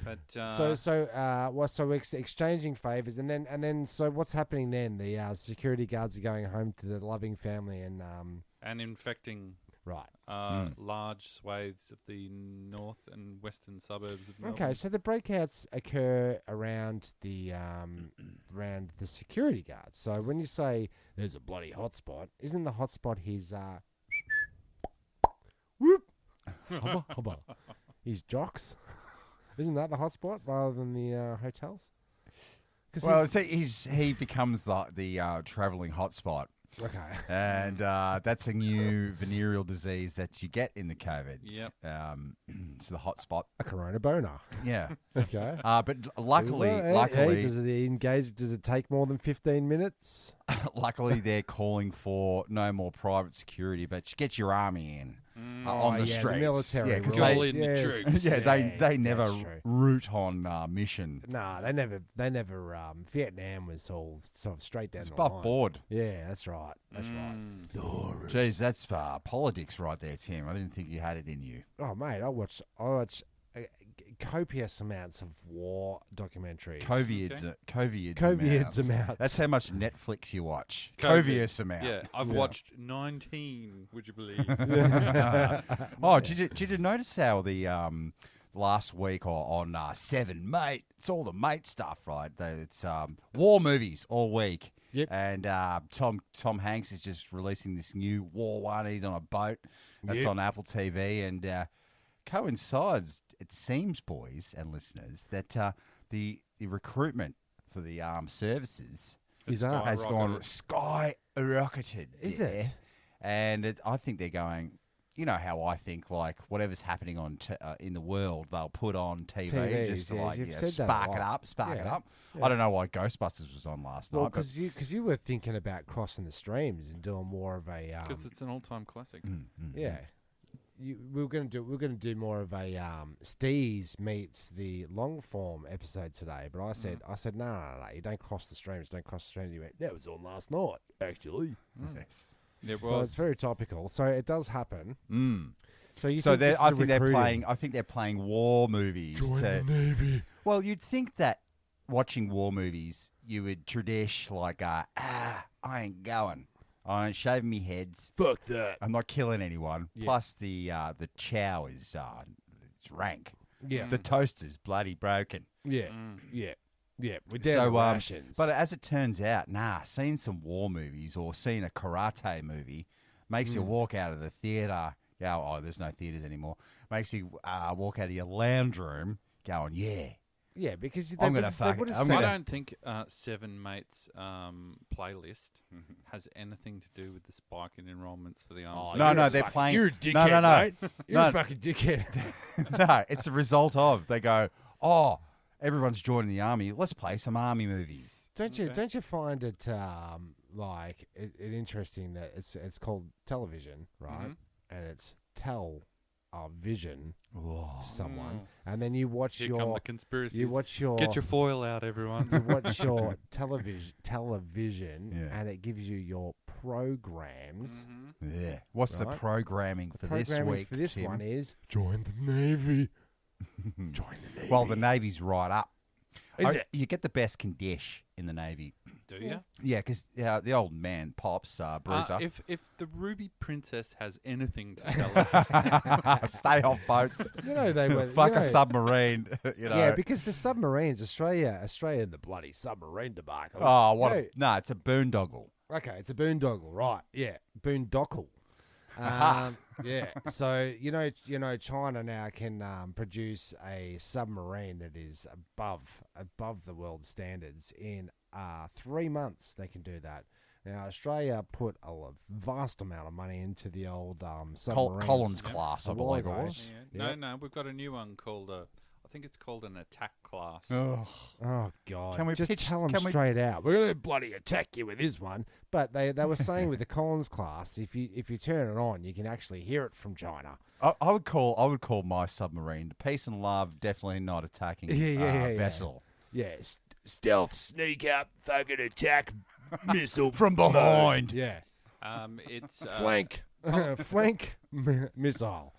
But So we're exchanging favors, and then so what's happening then? The security guards are going home to the loving family, and infecting right. large swathes of the north and western suburbs of Melbourne. Okay, so the breakouts occur around the security guards. So when you say there's a bloody hotspot, isn't the hotspot his whoop hubba hubba his jocks? Isn't that the hotspot rather than the hotels? Well, he becomes the travelling hotspot. Okay. And that's a new venereal disease that you get in the COVID. Yep. It's the hotspot. A corona boner. Yeah. Okay. But luckily, does it engage? Does it take more than 15 minutes? luckily, they're calling for no more private security, but get your army in on the streets. The military. Yeah, because Call in the troops. yeah, they never that's true. route on mission. Nah, they never. Vietnam was all sort of straight down It's the above line. board. Yeah, that's right. That's right. Jeez, that's politics right there, Tim. I didn't think you had it in you. Oh, mate, I watch copious amounts of war documentaries. Covids amounts. That's how much Netflix you watch. Covious amount. Yeah, I've watched 19. Would you believe? Oh, did you notice how the last week or on Seven Mate? It's all the mate stuff, right? It's war movies all week. Yep. And Tom Hanks is just releasing this new war one. He's on a boat. That's on Apple TV and coincides. It seems, boys and listeners, that the recruitment for the armed services has gone skyrocketed. Is it? And I think they're going. You know how I think, like whatever's happening on in the world, they'll put on TV TVs, just to you've said that a spark lot. it up. Yeah. I don't know why Ghostbusters was on last Well, night. because you were thinking about crossing the streams and doing more of a Because it's an all-time classic. yeah. We were going to do more of a Steez meets the long form episode today, but I said no, you don't cross the streams. You went, that was on last night actually. Yes. It was. So it's very topical. So it does happen. So you So think this I is think they're recruiting? playing. I think they're playing war movies. Join the Navy. Well, you'd think that watching war movies, you would tradish like, I ain't going. I ain't shaving me heads. Fuck that. I'm not killing anyone. Yeah. Plus the chow is it's rank. Yeah. The toaster's bloody broken. Yeah. We're down to rations. But as it turns out, seeing some war movies or seeing a karate movie makes you walk out of the theatre. There's no theatres anymore. Makes you walk out of your lounge room going, yeah, because I'm gonna fuck it. I don't think Seven Mates playlist has anything to do with the spike in enrolments for the army. No, they're playing. You're a dickhead, No. mate. You're a fucking dickhead. No, it's a result of. They go, everyone's joining the army. Let's play some army movies. Don't you find it it interesting that it's called television, right? And it's vision to someone, and then you watch Here come the conspiracies. you watch your Get your foil out, everyone. you watch your television, and it gives you your programs. Yeah. What's the Right. programming for this Programming week? for this Tim? one is join the Navy. Join the Navy. Well, the Navy's right up. Is it? You get the best condish in the Navy. Do you? Yeah, because the old man, Pops, Bruiser. If the Ruby Princess has anything to tell us, Stay off boats. They were Fuck a submarine. Yeah, because the submarines, Australia, and the bloody submarine debacle. Oh, no, it's a boondoggle. Okay, it's a boondoggle, right? Yeah, boondoggle. Yeah. So China now can produce a submarine that is above the world standards in 3 months. They can do that. Now Australia put a vast amount of money into the old submarines. Collins class, I a while believe it ago. was. No, we've got a new one called I think it's called an attack class. Ugh. Oh God! Can we just pitch- tell them can we- straight out? We're gonna bloody attack you with this one. But they were saying with the Collins class, if you turn it on, you can actually hear it from China. I would call my submarine peace and love. Definitely not attacking vessel Yeah, stealth, sneak up, fucking attack, missile from behind. Yeah, It's flank, flank missile.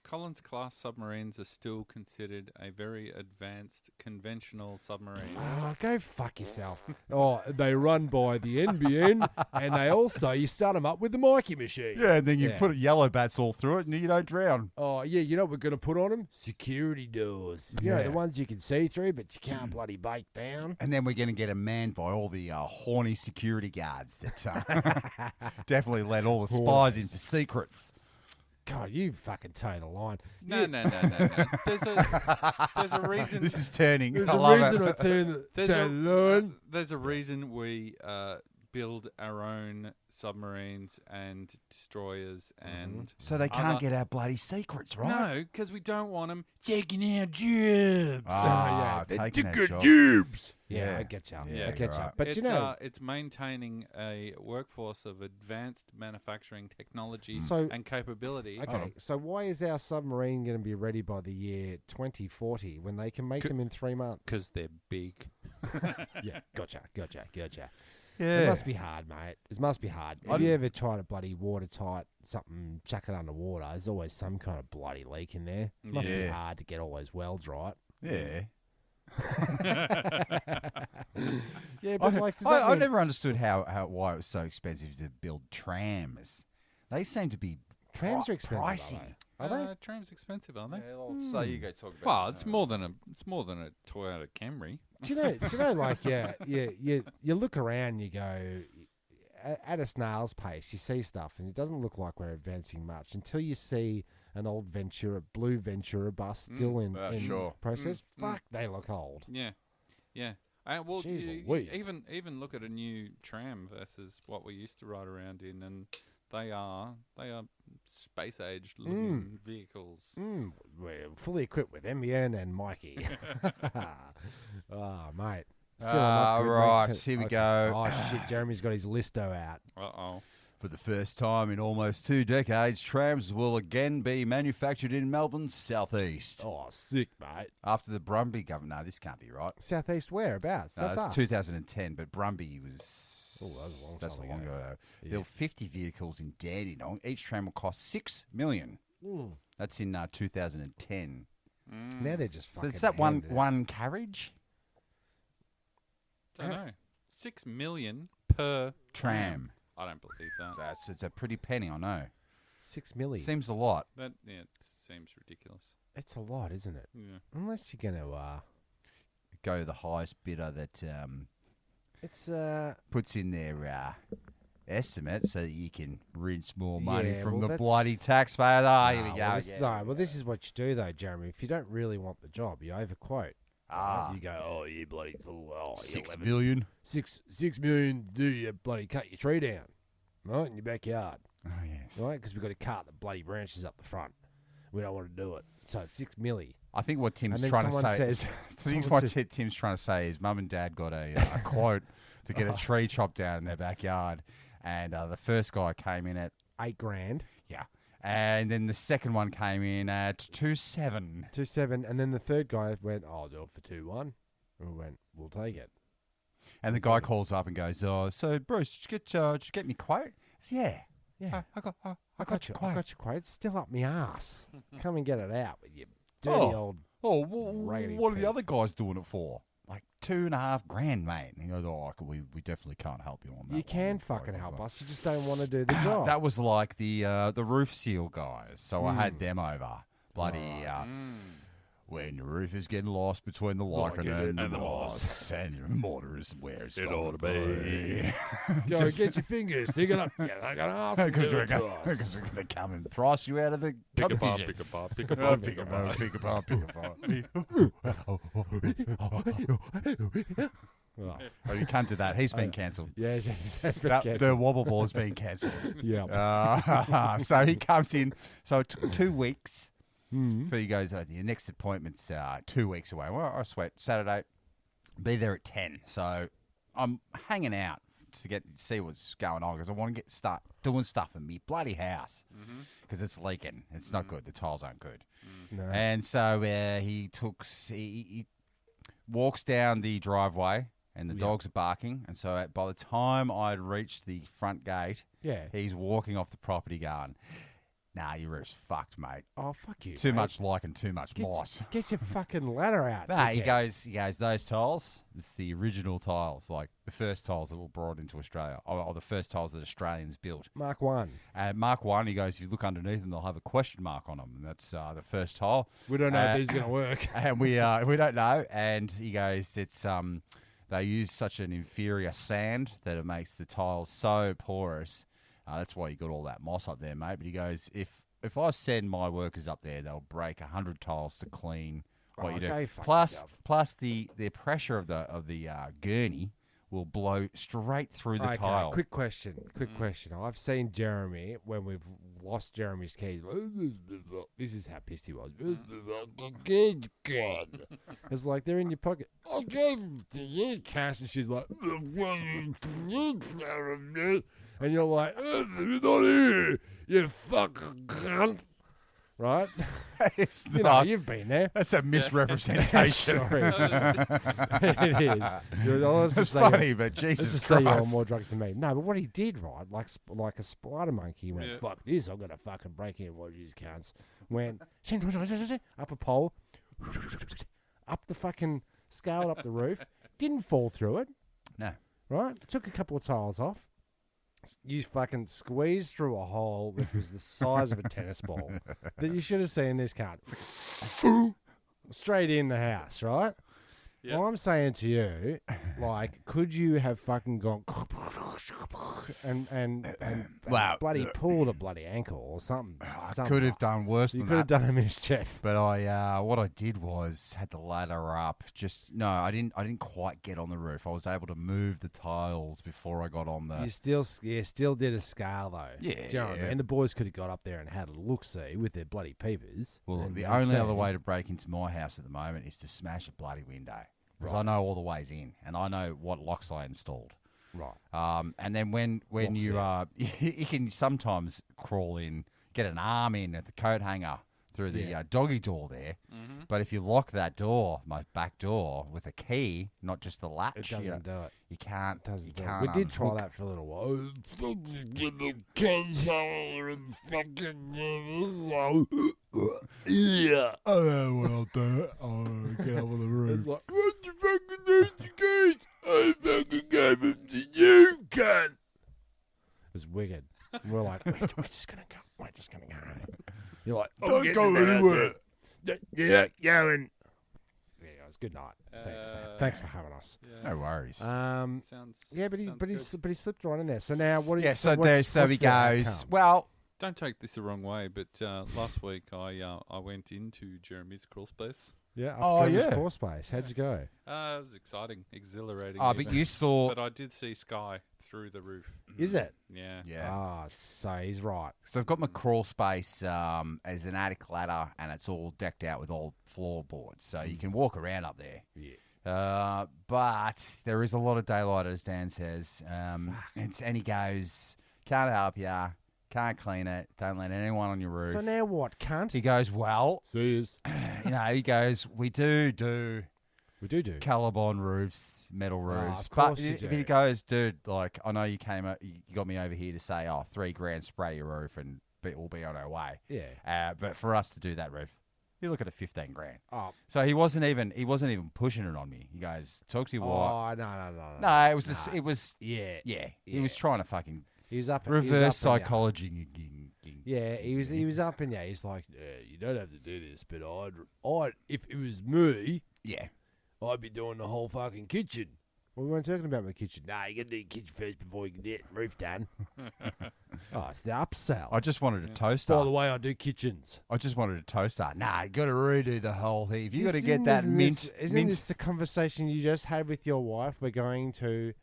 Collins class submarines are still considered a very advanced conventional submarine. Oh, go fuck yourself. Oh, they run by the NBN, and they also, you start them up with the Mikey machine. Yeah, and then you Yeah. put yellow bats all through it, and you don't drown. Oh, yeah, you know what we're going to put on them? Security doors. You know, Yeah. the ones you can see through, but you can't bloody bake down. And then we're going to get them manned by all the horny security guards that definitely let all the spies in for secrets. God, you fucking toe the line. No. There's a reason. This is turning. There's I a love reason it. I turn There's the line. There's a reason we build our own submarines and destroyers and So they can't other- get our bloody secrets, right? No, because we don't want them taking our jobs. Ah, they're taking our good job. dupes. Yeah, Yeah. I get you. Yeah, I get you. right. But it's, you know, it's maintaining a workforce of advanced manufacturing technology So- and capability. okay, so why is our submarine going to be ready by the year 2040 when they can make them in 3 months? Because they're big. Yeah, gotcha. Yeah. It must be hard, mate. It must be hard. Have you ever tried to bloody watertight something, chuck it underwater? There's always some kind of bloody leak in there. It must be Yeah. hard to get all those welds right. Yeah. Yeah, but like, does that I mean- never understood why it was so expensive to build trams. They seem to be trams are expensive, pricey. Are they? Tram's expensive, aren't they? So you go talk about. Well, it's more than a Toyota Camry. Do you know, like, you look around and you go, at a snail's pace, you see stuff, and it doesn't look like we're advancing much until you see an old blue Ventura bus still in sure. process. Fuck, they look old. Yeah. Well, Jeez Louise. even look at a new tram versus what we used to ride around in, and they are space aged looking vehicles. We're fully equipped with NBN and Mikey. Oh, mate. Still Ah, not good, mate. right, here we go. Oh, shit, Jeremy's got his listo out. Uh-oh. For the first time in almost 2 decades, trams will again be manufactured in Melbourne's southeast. Oh, sick, mate. After the Brumby governor, no, this can't be right. Southeast whereabouts? No, That's it's us. 2010, but Brumby was. Oh, that was a long That's time a long ago. ago. Yeah. There were 50 vehicles in Dandenong. Each tram will cost $6 million. That's in 2010. Now they're just So fucking. is that handing it. one carriage Don't know. 6 million per tram? I don't believe that. It's a pretty penny, I know. 6 million. Seems a lot. That it seems ridiculous. It's a lot, isn't it? Yeah. Unless you're gonna. Go to the highest bidder that It's puts in their estimate so that you can rinse more money Yeah, from well, the that's- bloody taxpayer. Ah, here we no, go. well, this, again. no, well, this is what you do though, Jeremy. If you don't really want the job, you overquote. Ah. You go, oh, you bloody fool. Oh, you 6 11 million. 6 million. Do you bloody cut your tree down, right, in your backyard, Oh, yes. right? Because we've got to cut the bloody branches up the front. We don't want to do it. So it's 6 milli. I think what Tim's And then trying to someone say says- I think someone what says- Tim's trying to say is mum and dad got a quote to get a tree chopped down in their backyard. And the first guy came in at, $8,000, yeah. And then the second one came in at 2.7. 2.7, and then the third guy went, "Oh, I'll do it for 2.1." And we went, "We'll take it." And the guy calls up and goes, "Oh, so Bruce, did you get me quote?" I said, Yeah, I got I got your quote. It's still up my ass. Come and get it out with you, dirty Oh. old. Oh, Raggedy what are the pig. other guys doing it for? Like $2.5 mate. And he goes, "Oh, we definitely can't help you on that." You can one." fucking help us. You just don't want to do the job. That was like the roof seal guys. So I had them over. Bloody when your roof is getting lost between the lichen and the moss, and your mortar is where it's ought to be. Go get your fingers, stick it up. Yeah, I got ask. Because Give we're it to going us. to come and price you out of the competition. Pick a pop, pick a Oh, pop, pick a bar, pick a bar, pick a bar. Oh, you can't do that. He's been cancelled. Yeah, The wobble ball has been cancelled. yeah. So he comes in. So it took 2 weeks For you guys, your next appointment's 2 weeks away. Well, I sweat. Saturday, be there at 10. So I'm hanging out to see what's going on because I want to start doing stuff in me bloody house because it's leaking. It's not good. The tiles aren't good. No. And so he walks down the driveway and the dogs are barking. And so by the time I'd reached the front gate, he's walking off the property going, nah, your roof's fucked, mate. Oh, fuck you. Too mate. much like and too much moss. Get your fucking ladder out. Nah, dickhead. he goes, those tiles, it's the original tiles, like the first tiles that were brought into Australia, or the first tiles that Australians built. Mark 1. Mark 1, he goes, if you look underneath them, they'll have a question mark on them, and that's the first tile. We don't know if these are going to work. And we don't know, and he goes, it's they use such an inferior sand that it makes the tiles so porous. That's why you got all that moss up there, mate. But he goes, if I send my workers up there, they'll break 100 tiles to clean what you do. Plus the pressure of the gurney will blow straight through the tile. Quick question. I've seen Jeremy when we've lost Jeremy's keys. This is how pissed he was. It's like they're in your pocket. I gave them to you, Cass, and she's like, and you're like, they're not here, you fucking cunt. Right? It's you not. know, you've been there. That's a misrepresentation. It is. It's funny, but Jesus Christ. Christ. You're more drunk than me. No, but what he did, right, like a spider monkey, he went, fuck this, I'm going to fucking break in what these cunts. Went, up a pole, up the fucking, scaled up the roof, didn't fall through it. No. Right? Took a couple of tiles off. You fucking squeezed through a hole which was the size of a tennis ball that you should have seen this cunt. Straight in the house, right? Yep. Well, I'm saying to you, like, could you have fucking gone and bloody pulled a bloody ankle or something? I could have done worse than that. You could have done a mischief. But what I did was had the ladder up. I didn't quite get on the roof. I was able to move the tiles before I got on the. You still did a scale though. Yeah. Do you know what I mean? The boys could have got up there and had a look-see with their bloody peepers. Well, the only other way to break into my house at the moment is to smash a bloody window. Because I know all the ways in, and I know what locks I installed. Right. And then when you you can sometimes crawl in, get an arm in at the coat hanger through the doggy door there. Mm-hmm. But if you lock that door, my back door, with a key, not just the latch, it doesn't do it. You can't. You can't. We did try that for a little while. Yeah. Oh, well, I'll do it. I'll get up on the roof. It's like, what the fucking do you keys? I fucking gave them to you, cunt. It's wicked. We're like, we're just going to go. We're just going to go. You're like, don't go anywhere. Yeah, going. Yeah, it was good night. Thanks, man. Thanks for having us. Yeah. No worries. But he slipped right in there. So now what? So he goes. Well, don't take this the wrong way, but last week I went into Jeremy's crawl space. Yeah. Crawl space. How'd you go? It was exciting, exhilarating. Oh, but you saw. But I did see sky through the roof. Is it? Yeah. Yeah. Ah, so he's right. So I've got my crawl space as an attic ladder, and it's all decked out with old floorboards, so you can walk around up there. Yeah. But there is a lot of daylight, as Dan says. And he goes, can't help ya, can't clean it, don't let anyone on your roof. So now what, cunt? He goes, well, see yous. He goes, we do Caliban roofs, metal roofs. Of course you do. But he goes, dude, like, I know you got me over here to say, $3,000, spray your roof, and we'll be on our way. Yeah. But for us to do that roof, you look at a $15,000. Oh. So he wasn't even pushing it on me. He goes, talk to your wife. Oh, no. No, it was it was. Yeah. He was trying to fucking. He was up. Reverse psychology. Yeah, he was up in there. He's like, you don't have to do this, but I'd if it was me, I'd be doing the whole fucking kitchen. Well, we weren't talking about my kitchen. Nah, you got to do the kitchen first before you can get the roof done. It's the upsell. I just wanted a toaster. By the way, I do kitchens. I just wanted a toaster. Nah, you got to redo the whole thing. If you got to get that mint. Isn't this the conversation you just had with your wife? We're going to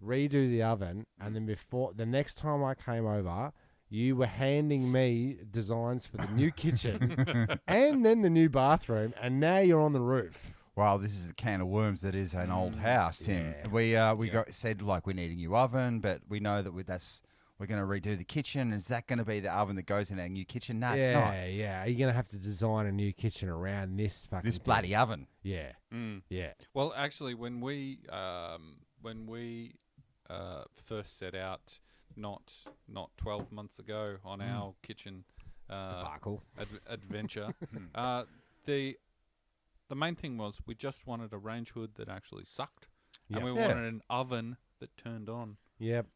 redo the oven, and then before the next time I came over, you were handing me designs for the new kitchen and then the new bathroom, and now you're on the roof. Well, this is the can of worms that is an old house, Tim. Yeah. We said like we need a new oven, but we know that we're going to redo the kitchen. Is that going to be the oven that goes in our new kitchen? No, it's not. Yeah. Are you going to have to design a new kitchen around this fucking This thing? bloody oven. Yeah. Yeah. Well, actually, when we first set out, not 12 months ago on our kitchen Debacle. adventure, the main thing was we just wanted a range hood that actually sucked, and we wanted an oven that turned on. Yep.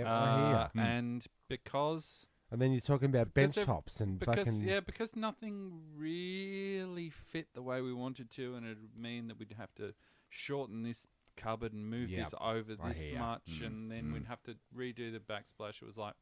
I hear. And because And then you're talking about bench Because tops and because fucking... because nothing really fit the way we wanted to, and it'd mean that we'd have to shorten this cupboard and move this over I this hear ya. much, and then we'd have to redo the backsplash. It was like,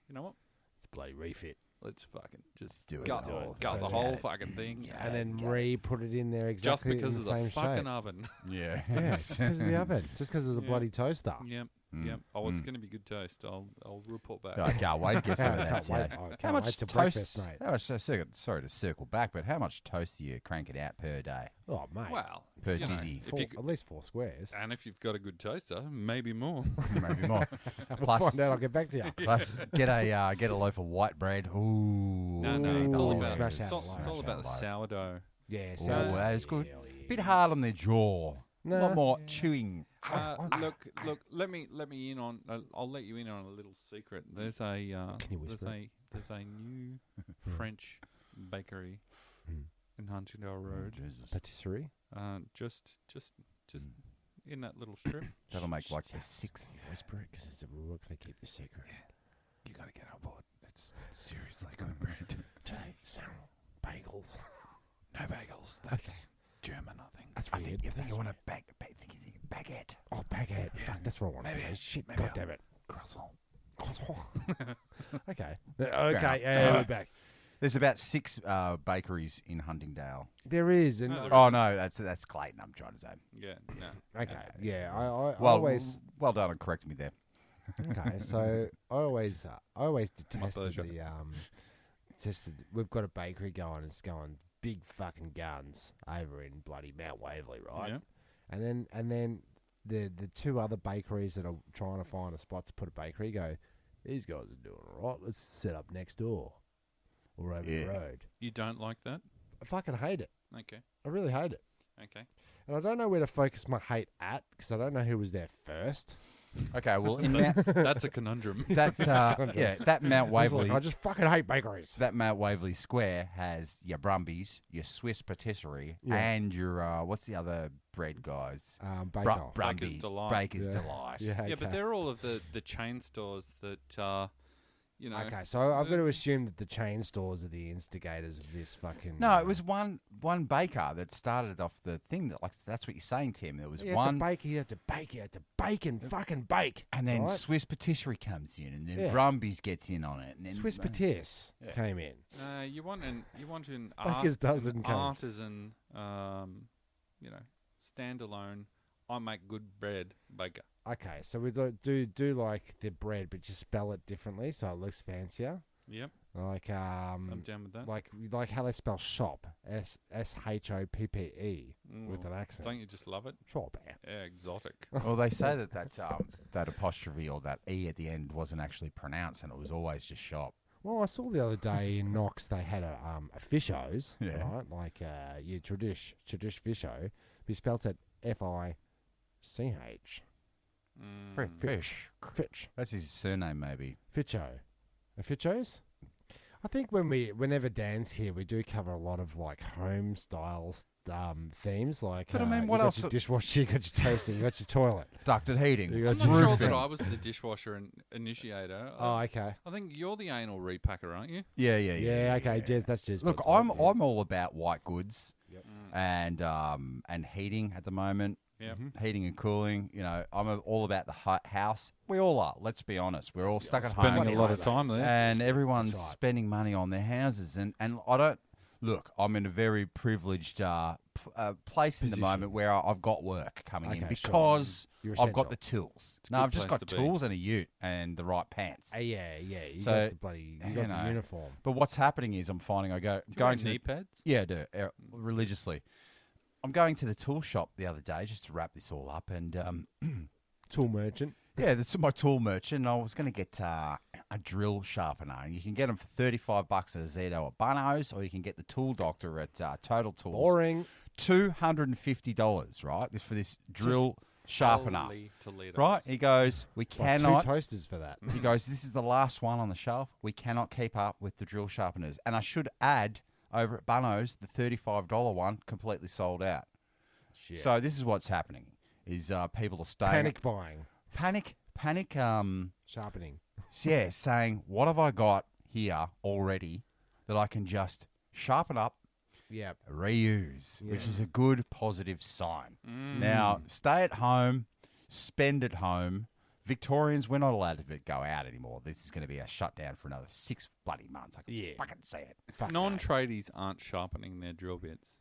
you know what? It's a bloody refit. Let's fucking just do it. gut, Do it. gut So the yeah. whole fucking thing. And then put it in there Just exactly because in of the the same fucking shape. oven. Yeah. Yeah, just because of the oven. Just because of the Yeah. bloody toaster. Yep. Yep. Oh, it's going to be good toast. I'll report back. I can't wait to get some of that. Can't wait. yeah. I How can't much wait to toast? breakfast, mate. How much, sorry to circle back, but how much toast do you crank it out per day? Oh, mate. Well, Per you know, dizzy. if Four, you at least 4 squares. and if you've got a good toaster, maybe more. Maybe more. We'll Plus, find out. I'll get back to you. plus get a loaf of white bread. Ooh. No, it's all Ooh, about smash it's out all, the it's all loaf. about the sourdough. Yeah, Ooh, sourdough. that is good. Yeah, yeah. Bit hard on the jaw. A lot No. more chewing. Look. Let me in on. I'll let you in on a little secret. There's a Can you whisper there's a new French bakery in Huntingdale Road. Patisserie? Just in that little strip. That'll make like the 6th. Whisper it because we're going to keep the secret. You gotta get on board. It's seriously good bread. Bagels. No bagels. That's German, I think. That's I weird. think you think you want a baguette. Oh, baguette. Fuck, that's what I want to say. Shit, maybe God damn it. Croissant. Okay. enough. Yeah, we're back. There's about 6 bakeries in Huntingdale. There is. And No, there Oh no, that's Clayton. I'm trying to say. Yeah. No. okay. Yeah, I Well, always... well done on correcting me there. Okay, so I always detested pleasure. we've got a bakery going. It's going big fucking guns over in bloody Mount Waverley, right? Yeah. And then the 2 other bakeries that are trying to find a spot to put a bakery go, these guys are doing all right. Let's set up next door or over the road. You don't like that? I fucking hate it. Okay. I really hate it. Okay. And I don't know where to focus my hate at because I don't know who was there first. Okay, well in Mount, That's a conundrum. that that Mount I was Waverley. like, I just fucking hate bakeries. That Mount Waverley Square has your Brumbies, your Swiss Patisserie, Yeah. and your what's the other bread guys? Baker. Brumby, Baker's Delight. Baker's Yeah. Delight. Yeah, Yeah, but okay. they're all of the chain stores that you know. Okay, so I've got to assume that the chain stores are the instigators of this fucking... No, it was one baker that started off the thing. That's what you're saying, Tim. There was You one, had to bake, you had to bake, you had to bake and fucking bake. and then right? Swiss Patisserie comes in, and then Yeah. Brumbies gets in on it, and then Swiss Patis Yeah. came in. You want an Baker's dozen come. artisan, standalone. I make good bread baker. Okay, so we do like the bread, but just spell it differently so it looks fancier. Yep, Like I'm down with that. like how they spell shop, SHOPPE with an accent. Don't you just love it? Shop. Yeah, exotic. Well, they say that apostrophe or that e at the end wasn't actually pronounced, and it was always just shop. Well, I saw the other day in Knox they had a Fishos, Yeah. right? Like your tradish Fisho, be spelt it FICH. Fish. Fitch. That's his surname, maybe. Fitcho. A Fitchos? I think whenever Dan's here, we do cover a lot of like home style themes. Like, But I mean, what you else- got your dishwasher, you got your toaster, you got your toilet. Ducted heating. You got I'm not your sure that roofing. I was the dishwasher initiator. Oh, okay. I think you're the anal repacker, aren't you? Yeah. Yeah, okay. That's Jezbot. Look, I'm all about white goods Yep. and heating at the moment. Yep. Heating and cooling. You know, I'm all about the house. We all are. Let's be honest. We're all stuck at Spending home, a lot of time there. and everyone's That's right. spending money on their houses. And I don't look, I'm in a very privileged place in the moment where I've got work coming in Okay, sure. because You're I've got essential. the tools. a No, good I've just place got to be. tools and a ute and the right pants. Yeah. You So, got the bloody, you you got know, the uniform. But what's happening is I'm finding I go Do you going wear to knee pads? yeah, I do religiously. I'm going to the tool shop the other day just to wrap this all up, and Tool merchant. yeah, that's my tool merchant. And I was going to get a drill sharpener, and you can get them for $35 at Zito at Banoz, or you can get the Tool Doctor at Total Tools. Boring. $250, right? This for this drill sharpener, Holy Toledo. right? He goes, we Like cannot. 2 toasters for that. He goes, this is the last one on the shelf. We cannot keep up with the drill sharpeners. And I should add, over at Banoz, the $35 one completely sold out. Shit. So this is what's happening: is people are staying Panic buying. panic. Sharpening. Yeah, saying, what have I got here already that I can just sharpen up, Yep. reuse, which is a good positive sign. Mm. Now, stay at home, spend at home. Victorians, we're not allowed to go out anymore. This is going to be a shutdown for another 6 bloody months. I can fucking see it. Fuck no. Non-tradies aren't sharpening their drill bits.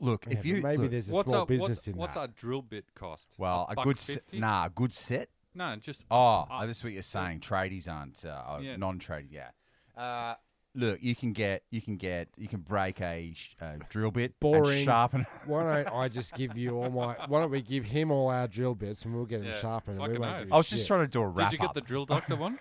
Look, Yeah, if you but maybe look, there's a What's small a business in what's that. our drill bit cost? well, a buck good 50? a good set. No, just Oh, that's what you're saying. Tradies aren't Yeah. non-tradies. Yeah. Look, you can break a drill bit, Boring. and sharpen. Why don't I just give you all my? Why don't we give him all our drill bits and we'll get him Yeah, sharpened? And we fucking won't oath. give I a was just shit. trying to do a wrap Did you get up. the drill doctor one?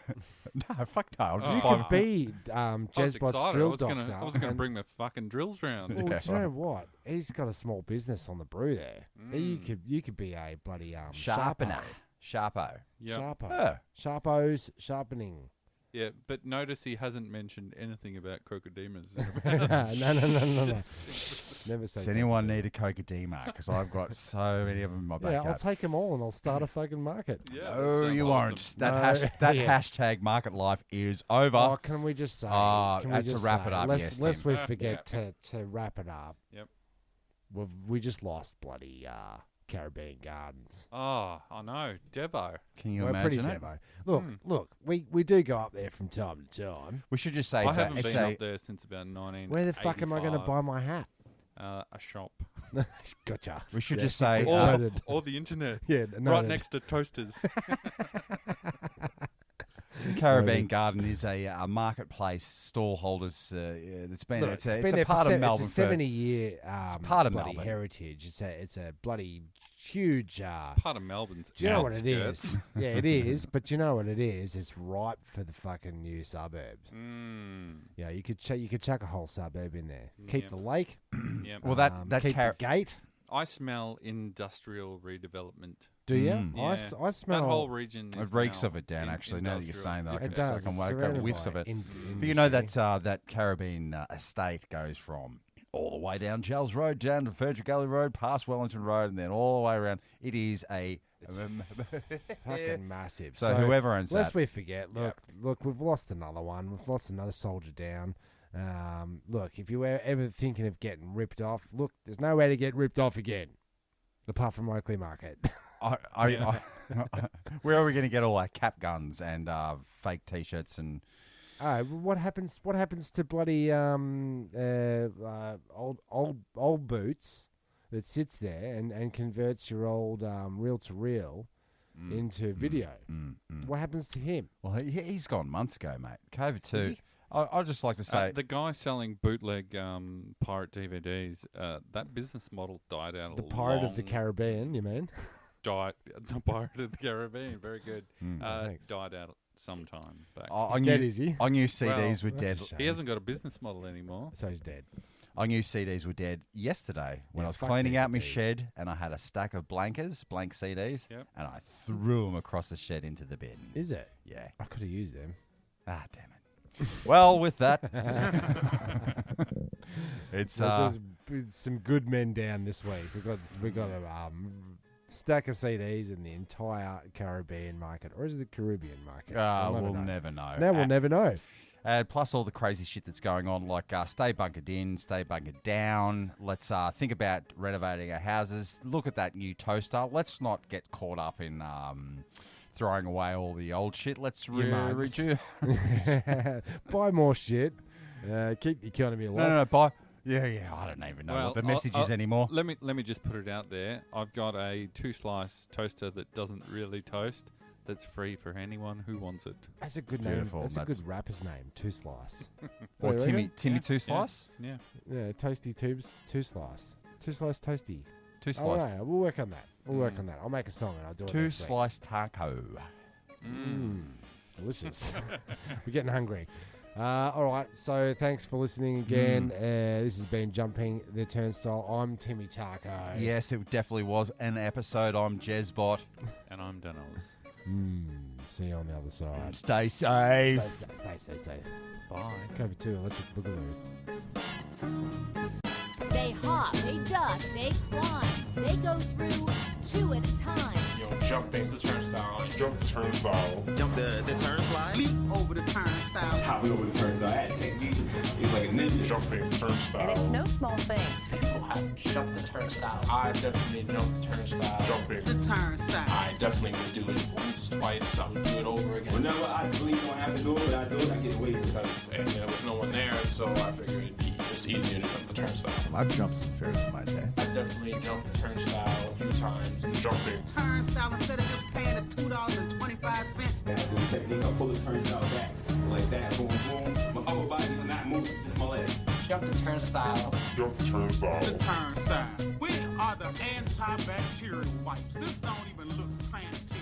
No, fuck no. I'm just You buying- could be I was Jezbot's excited. drill I was doctor. gonna and- bring my fucking drills round. Well, Yeah, do you know what? He's got a small business on the brew there. Mm. You could be a bloody sharpener, sharpo. Yeah, Sharpo. Yeah. Sharpos sharpening. yeah, but notice he hasn't mentioned anything about crocodimas. No. Never say. Does anyone need a Cocodema? Because I've got so many of them in my Yeah, I'll backyard. take them all and I'll start a fucking market. Yeah, that No, sounds you awesome. won't. That No. that Yeah. hashtag market life is over. Oh, can we just say? Can we to just wrap say, it up, Lest, yes, lest Tim. we forget to wrap it up. Yep. We just lost bloody Caribbean Gardens. Oh, I know, Devo. Can you We're pretty imagine it? demo. Look, we do go up there from time to time. We should just say I it's haven't it's been a up there since about 1985. Where the fuck am I going to buy my hat? a shop? Gotcha. We should Yeah. just say Or- Noted. Or the internet. Yeah, Right noted. next to toasters. the Caribbean Garden is a marketplace stall holders. That's been Look, it's been a there part for of Melbourne. It's a 70-year part of bloody Melbourne. heritage. It's a bloody huge. Part of Melbourne's. Do you know what it outskirts. is? Yeah, it is. But you know what it is? It's ripe for the fucking new suburbs. Mm, Yeah, you could chuck a whole suburb in there. Keep Yeah. the lake. yeah. Well, that keep the gate. I smell industrial redevelopment. Do you? Mm. I smell. That whole region is It reeks now of it, Dan. in- Actually, now that you're industrial. saying that, I It can, does. I can It's wake up surrounded whiffs by of it. in- But you know industry. that Caribbean estate goes from all the way down Gels Road, down to Virgil Gully Road, past Wellington Road, and then all the way around. It is a fucking massive. So whoever owns lest that- we forget, look, we've lost another one. We've lost another soldier down. Look, if you were ever thinking of getting ripped off, look, there's nowhere to get ripped off again, apart from Oakley Market. where are we going to get all our cap guns and fake T-shirts and? What happens? What happens to bloody old boots that sits there and converts your old reel to reel into video? What happens to him? Well, he's gone months ago, mate. COVID Is too. he? I'd just like to say The guy selling bootleg pirate DVDs, that business model died out. The Pirate of the Caribbean, you mean? The Pirate of the Caribbean, very good. Thanks. Died out sometime back. I He's knew dead, is he? I knew CDs were that's dead. a shame. He hasn't got a business model anymore. So he's dead. I knew CDs were dead yesterday when Yeah, I was fuck cleaning out my DVDs. shed and I had a stack of blank CDs, Yep. and I threw them across the shed into the bin. Is it? Yeah. I could have used them. Ah, damn it. Well, with that, it's There's some good men down this week. We got a stack of CDs in the entire Caribbean market, or is it the Caribbean market? we'll never know. Now we'll never know. Plus all the crazy shit that's going on, like stay bunkered in, stay bunkered down. Let's think about renovating our houses. Look at that new toaster. Let's not get caught up in throwing away all the old shit. Let's Your mugs. redo. Buy more shit. Keep the economy alive. No. Buy. Yeah. I don't even know what the message is anymore. Let me just put it out there. I've got a 2-slice toaster that doesn't really toast. That's free for anyone who wants it. That's a good Beautiful. name. That's a good rapper's name. 2 Slice. Or Don't you reckon? Timmy 2 Slice? Yeah. Yeah, Toasty Tubes 2 Slice. 2 Slice Toasty. 2 All Slice. right, we'll work on that. We'll work on that. I'll make a song and I'll do it 2 next week. Slice Taco. Delicious. We're getting hungry. All right, so thanks for listening again. This has been Jumping the Turnstile. I'm Timmy Taco. Yes, it definitely was an episode. I'm Jezbot. And I'm Danoz. See you on the other side. Stay safe. Stay safe. Bye. Kobe 2 Electric Boogaloo. They hop, they duck, they climb. They go through 2 at a time. Jumping the turnstile. Jump the turnstile. Jump the turnstile. Leap over the turnstile. Hop over the turnstile. I had to take me. It was like a ninja. Jumping the turnstile. And it's no small thing. People have jumped the turnstile. I definitely jumped the turnstile. Jumping. The turnstile. I definitely would do it once, twice. I would do it over again. Whenever I believe I have to do it, but I do it, I get away with it. And there was no one there, so I figured it'd be just easier to jump the turnstile. I've jumped some Ferris in my day. I definitely jumped the turnstile a few times. Jumping. Turnstile, instead of just paying the $2.25. That little technique, I pull the turnstile back. Like that, boom, boom. My upper body is not moving, just my leg. Jump the turnstile. Jump the turnstile. The turnstile. We are the antibacterial wipes. This don't even look sanitary.